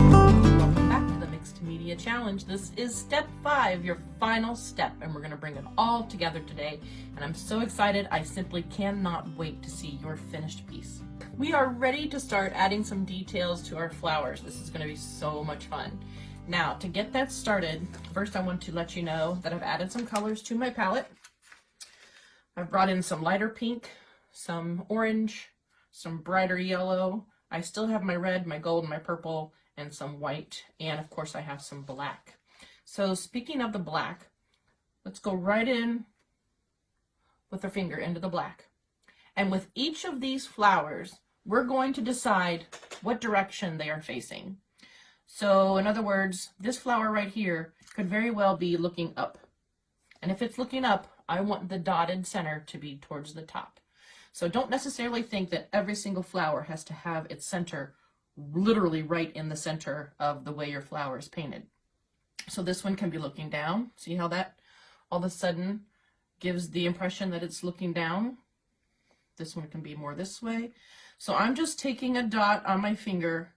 Welcome back to the Mixed Media Challenge. This is step 5, your final step, and we're going to bring it all together today. And I'm so excited, I simply cannot wait to see your finished piece. We are ready to start adding some details to our flowers. This is going to be so much fun. Now, to get that started, first I want to let you know that I've added some colors to my palette. I've brought in some lighter pink, some orange, some brighter yellow. I still have my red, my gold, my purple, and some white, and of course I have some black. So speaking of the black, let's go right in with our finger into the black. And with each of these flowers, we're going to decide what direction they are facing. So in other words, this flower right here could very well be looking up. And if it's looking up, I want the dotted center to be towards the top. So don't necessarily think that every single flower has to have its center literally right in the center of the way your flower is painted. So this one can be looking down. See how that all of a sudden gives the impression that it's looking down? This one can be more this way. So I'm just taking a dot on my finger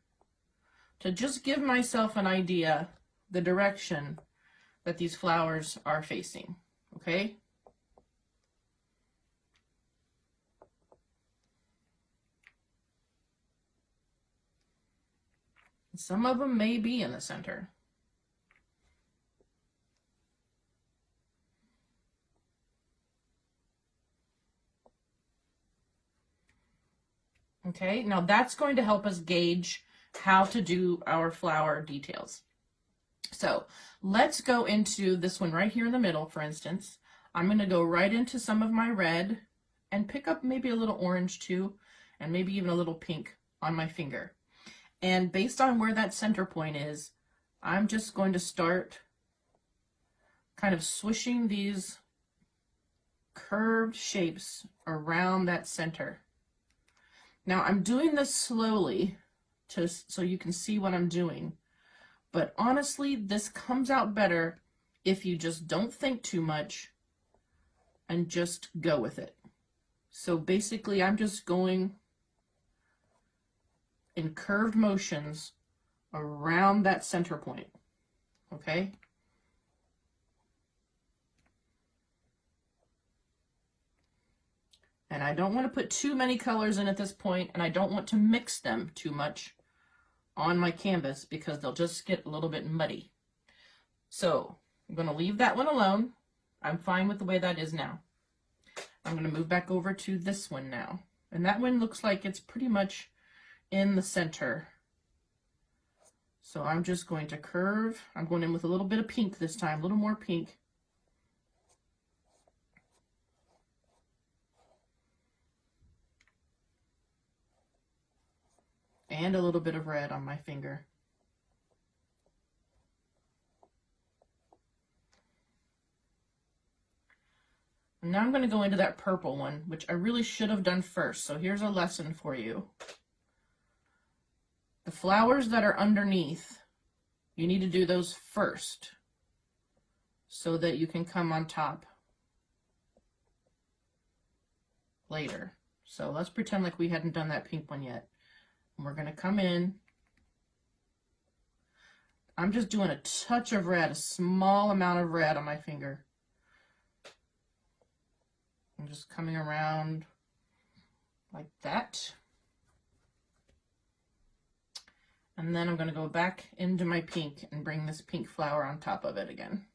to just give myself an idea the direction that these flowers are facing, okay? Some of them may be in the center. Okay, now that's going to help us gauge how to do our flower details. So let's go into this one right here in the middle, for instance. I'm going to go right into some of my red and pick up maybe a little orange too, and maybe even a little pink on my finger. And based on where that center point is, I'm just going to start kind of swishing these curved shapes around that center. Now I'm doing this slowly so you can see what I'm doing. But honestly, this comes out better if you just don't think too much and just go with it. So basically, I'm just going in curved motions around that center point, okay? And I don't want to put too many colors in at this point, and I don't want to mix them too much on my canvas because they'll just get a little bit muddy. So I'm going to leave that one alone. I'm fine with the way that is now. I'm going to move back over to this one now. And that one looks like it's pretty much in the center. So I'm just going to curve. I'm going in with a little bit of pink this time, a little more pink. And a little bit of red on my finger. And now I'm going to go into that purple one, which I really should have done first. So here's a lesson for you. The flowers that are underneath, you need to do those first so that you can come on top later. So let's pretend like we hadn't done that pink one yet. And we're going to come in. I'm just doing a touch of red, a small amount of red on my finger. I'm just coming around like that. And then I'm going to go back into my pink and bring this pink flower on top of it again.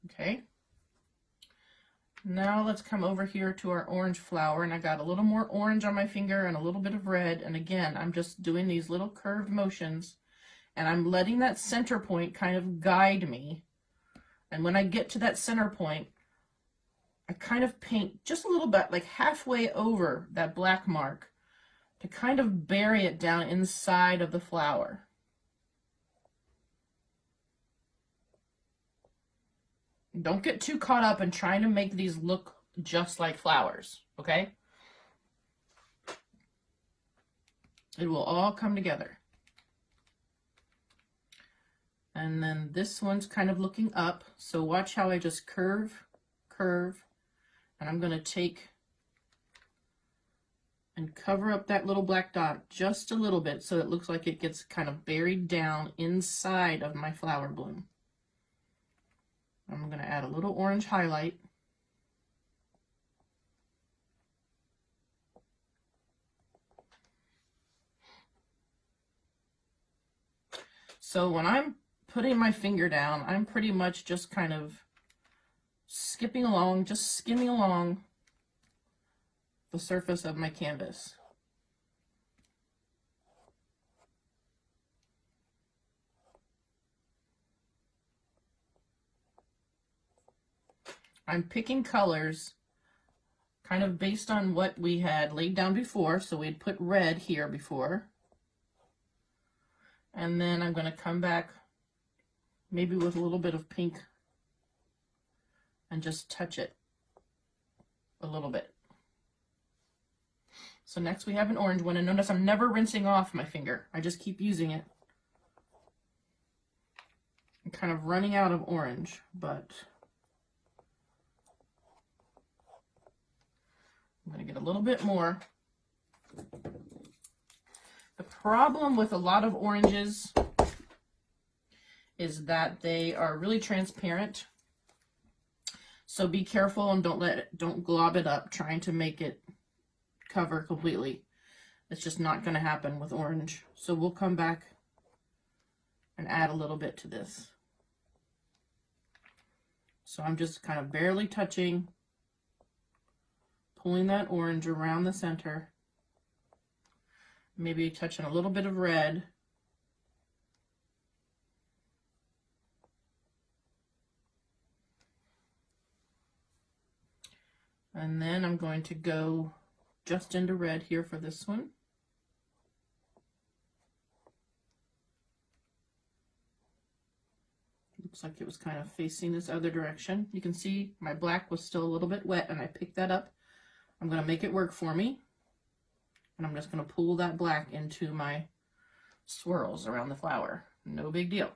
Okay. Now let's come over here to our orange flower, and I got a little more orange on my finger and a little bit of red. And again, I'm just doing these little curved motions, and I'm letting that center point kind of guide me. And when I get to that center point, I kind of paint just a little bit, like halfway over that black mark, to kind of bury it down inside of the flower. Don't get too caught up in trying to make these look just like flowers, okay? It will all come together. And then this one's kind of looking up, so watch how I just curve, and I'm going to take and cover up that little black dot just a little bit so it looks like it gets kind of buried down inside of my flower bloom. I'm going to add a little orange highlight. So when I'm putting my finger down, I'm pretty much just kind of skipping along, just skimming along the surface of my canvas. I'm picking colors kind of based on what we had laid down before. So we'd put red here before. And then I'm going to come back maybe with a little bit of pink and just touch it a little bit. So next we have an orange one, and notice I'm never rinsing off my finger. I just keep using it. I'm kind of running out of orange, but I'm going to get a little bit more. The problem with a lot of oranges is that they are really transparent. So be careful and don't glob it up trying to make it cover completely. It's just not going to happen with orange. So we'll come back and add a little bit to this. So I'm just kind of barely touching, pulling that orange around the center, maybe touching a little bit of red. And then I'm going to go just into red here for this one. Looks like it was kind of facing this other direction. You can see my black was still a little bit wet and I picked that up. I'm going to make it work for me. And I'm just going to pull that black into my swirls around the flower. No big deal.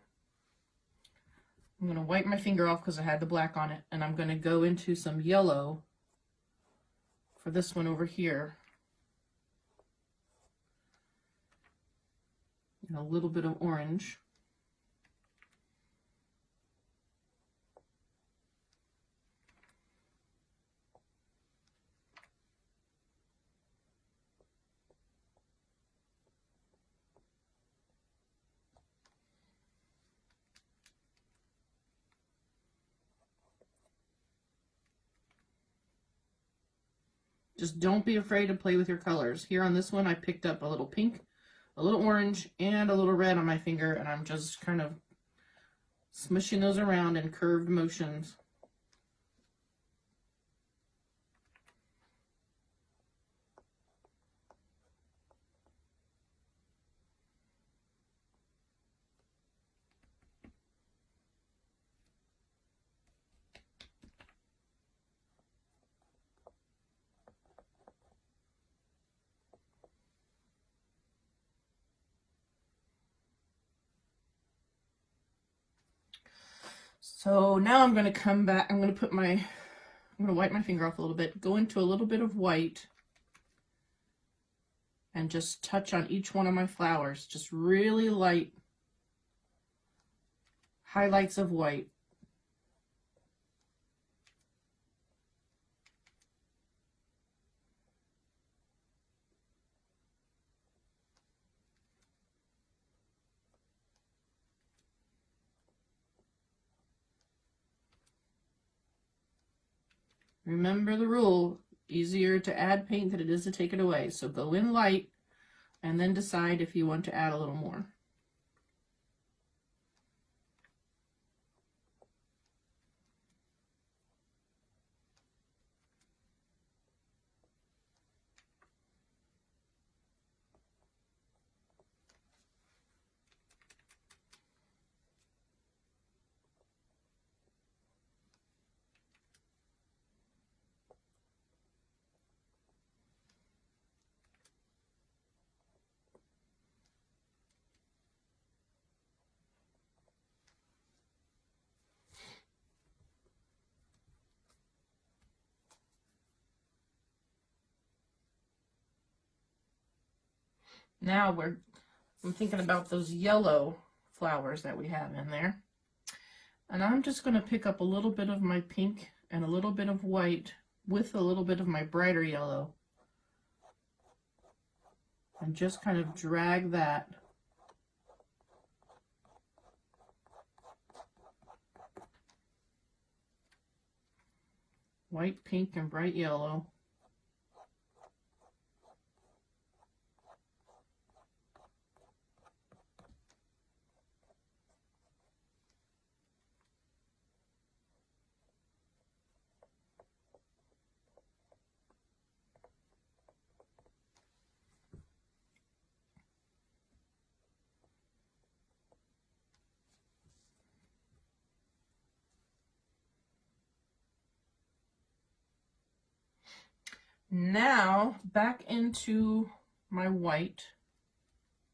I'm going to wipe my finger off because I had the black on it. And I'm going to go into some yellow for this one over here. And a little bit of orange. Just don't be afraid to play with your colors. Here on this one, I picked up a little pink, a little orange, and a little red on my finger, and I'm just kind of smushing those around in curved motions. So now I'm going to come back, I'm going to wipe my finger off a little bit, go into a little bit of white, and just touch on each one of my flowers. Just really light highlights of white. Remember the rule, easier to add paint than it is to take it away. So go in light and then decide if you want to add a little more. Now I'm thinking about those yellow flowers that we have in there. And I'm just going to pick up a little bit of my pink and a little bit of white with a little bit of my brighter yellow. And just kind of drag that white, pink, and bright yellow. Now back into my white,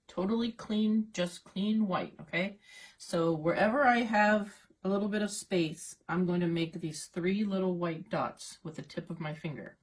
totally clean, just clean white, okay? So wherever I have a little bit of space, I'm going to make these 3 little white dots with the tip of my finger.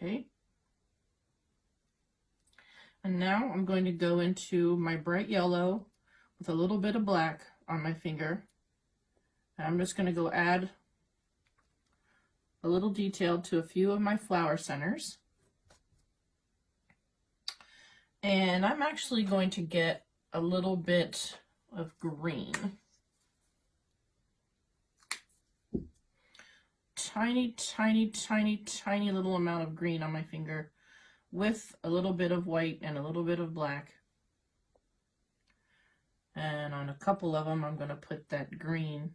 Okay. And now I'm going to go into my bright yellow with a little bit of black on my finger. And I'm just going to go add a little detail to a few of my flower centers. And I'm actually going to get a little bit of green. Tiny, tiny, tiny, tiny little amount of green on my finger with a little bit of white and a little bit of black. And on a couple of them, I'm going to put that green.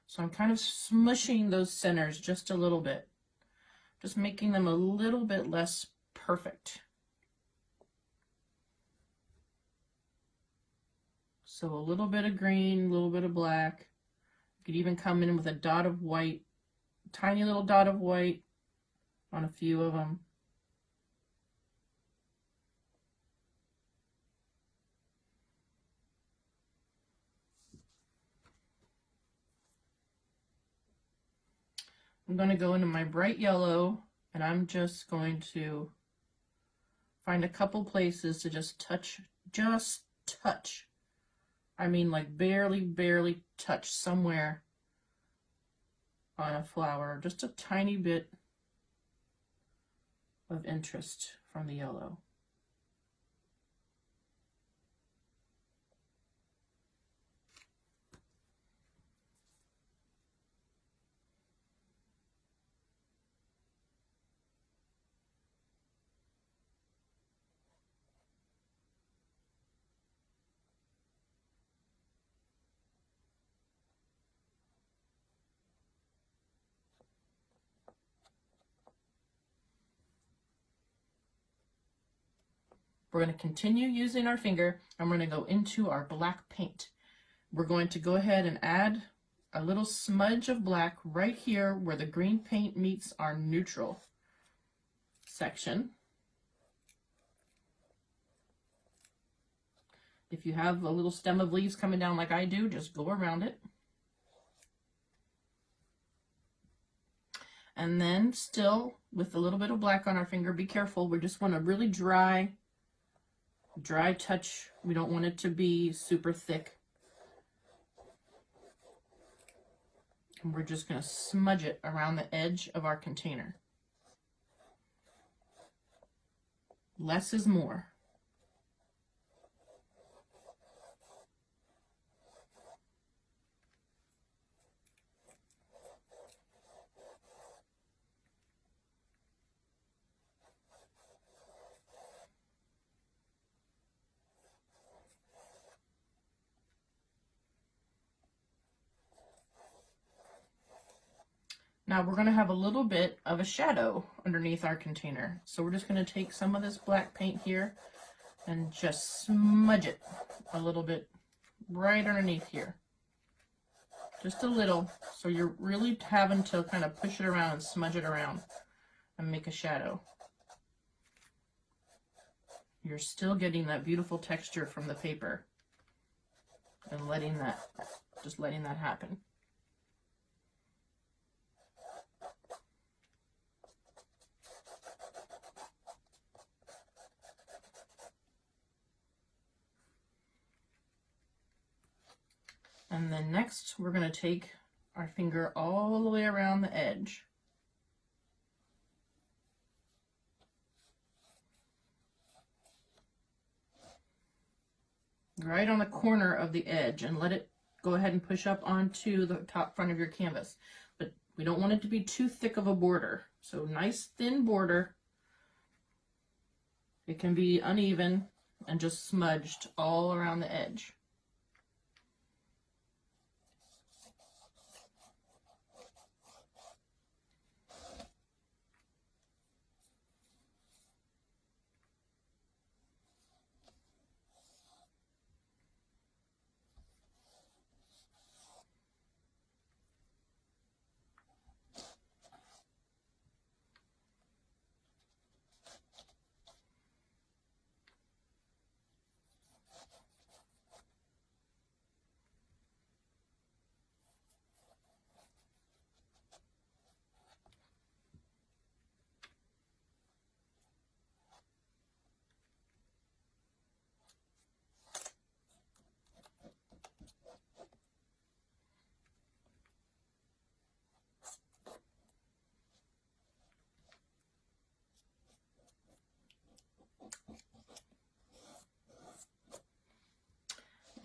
So I'm kind of smushing those centers just a little bit, just making them a little bit less perfect. So a little bit of green, a little bit of black. You could even come in with a dot of white, tiny little dot of white on a few of them. I'm going to go into my bright yellow, and I'm just going to find a couple places to just touch, I mean like barely, barely touch somewhere on a flower, just a tiny bit of interest from the yellow. We're going to continue using our finger, and we're going to go into our black paint. We're going to go ahead and add a little smudge of black right here where the green paint meets our neutral section. If you have a little stem of leaves coming down like I do, just go around it. And then still with a little bit of black on our finger, be careful, we just want a really dry touch. We don't want it to be super thick. And we're just going to smudge it around the edge of our container. Less is more. Now we're going to have a little bit of a shadow underneath our container. So we're just going to take some of this black paint here and just smudge it a little bit right underneath here. Just a little, so you're really having to kind of push it around and smudge it around and make a shadow. You're still getting that beautiful texture from the paper and just letting that happen. And then next, we're going to take our finger all the way around the edge. Right on the corner of the edge, and let it go ahead and push up onto the top front of your canvas. But we don't want it to be too thick of a border. So nice thin border. It can be uneven and just smudged all around the edge.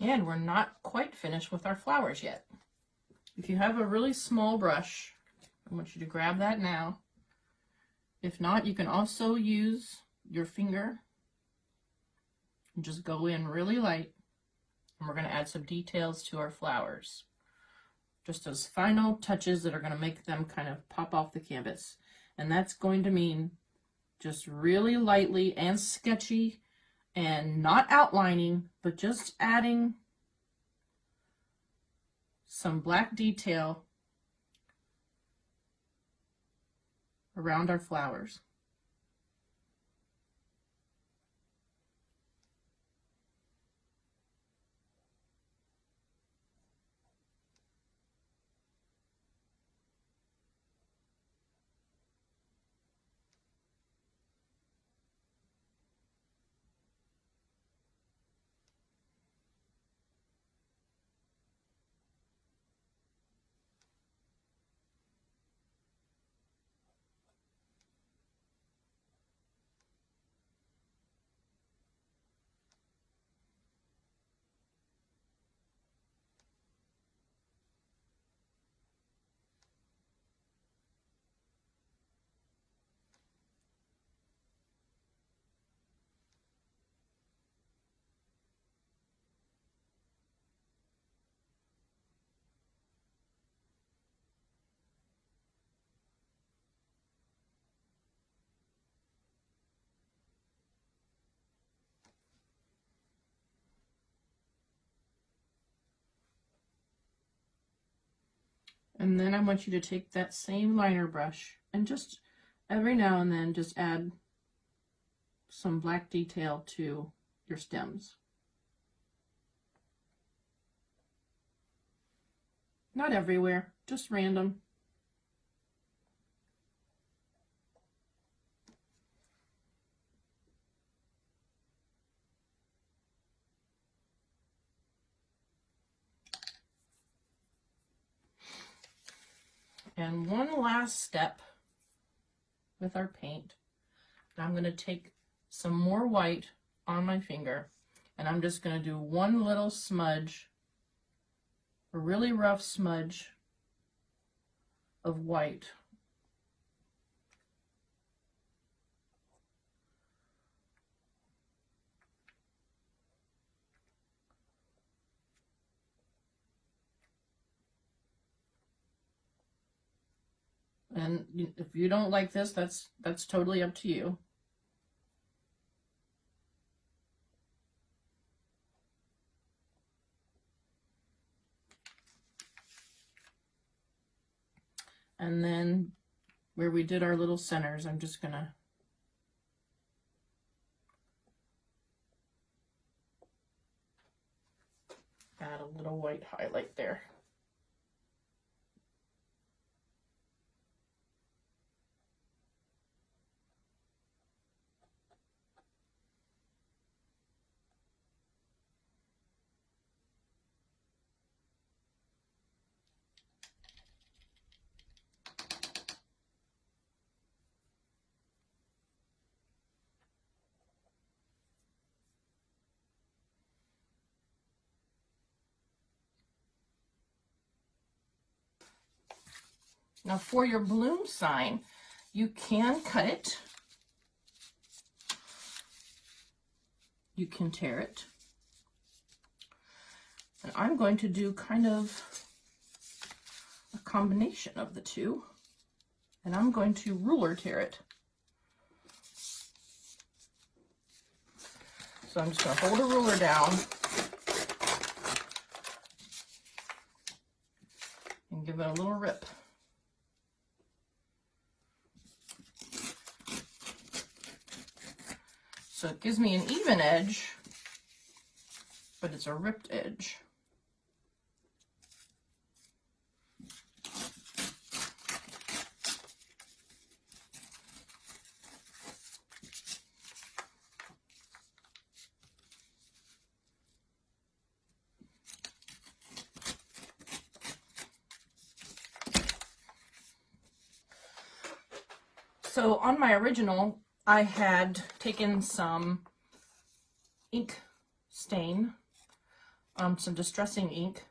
And we're not quite finished with our flowers yet. If you have a really small brush, I want you to grab that now. If not, you can also use your finger and just go in really light. And we're going to add some details to our flowers. Just those final touches that are going to make them kind of pop off the canvas. And that's going to mean just really lightly and sketchy, and not outlining, but just adding some black detail around our flowers. And then I want you to take that same liner brush and just every now and then just add some black detail to your stems. Not everywhere, just random. And one last step with our paint. I'm going to take some more white on my finger, and I'm just going to do one little smudge, a really rough smudge of white. And if you don't like this, that's totally up to you. And then where we did our little centers, I'm just gonna add a little white highlight there. Now for your bloom sign, you can cut it. You can tear it. And I'm going to do kind of a combination of the two. And I'm going to ruler tear it. So I'm just going to hold a ruler down and give it a little rip. So it gives me an even edge, but it's a ripped edge. So on my original, I had taken some ink stain, some distressing ink,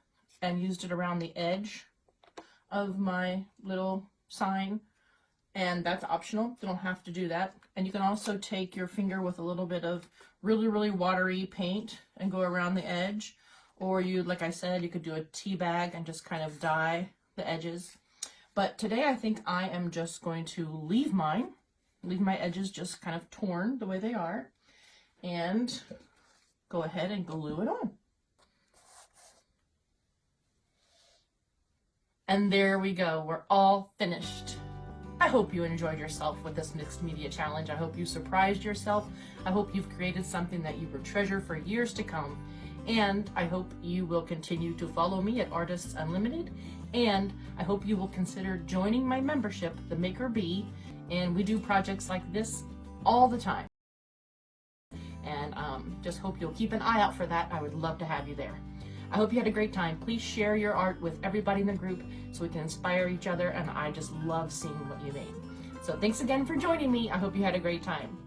and used it around the edge of my little sign, and that's optional. You don't have to do that. And you can also take your finger with a little bit of really watery paint and go around the edge, or you, like I said, you could do a tea bag and just kind of dye the edges. But today I think I am just going to leave my edges just kind of torn the way they are, and go ahead and glue it on. And there we go, we're all finished. I hope you enjoyed yourself with this mixed media challenge. I hope you surprised yourself. I hope you've created something that you will treasure for years to come. And I hope you will continue to follow me at Artists Unlimited. And I hope you will consider joining my membership, the Maker Bee. And we do projects like this all the time. And just hope you'll keep an eye out for that. I would love to have you there. I hope you had a great time. Please share your art with everybody in the group so we can inspire each other. And I just love seeing what you made. So thanks again for joining me. I hope you had a great time.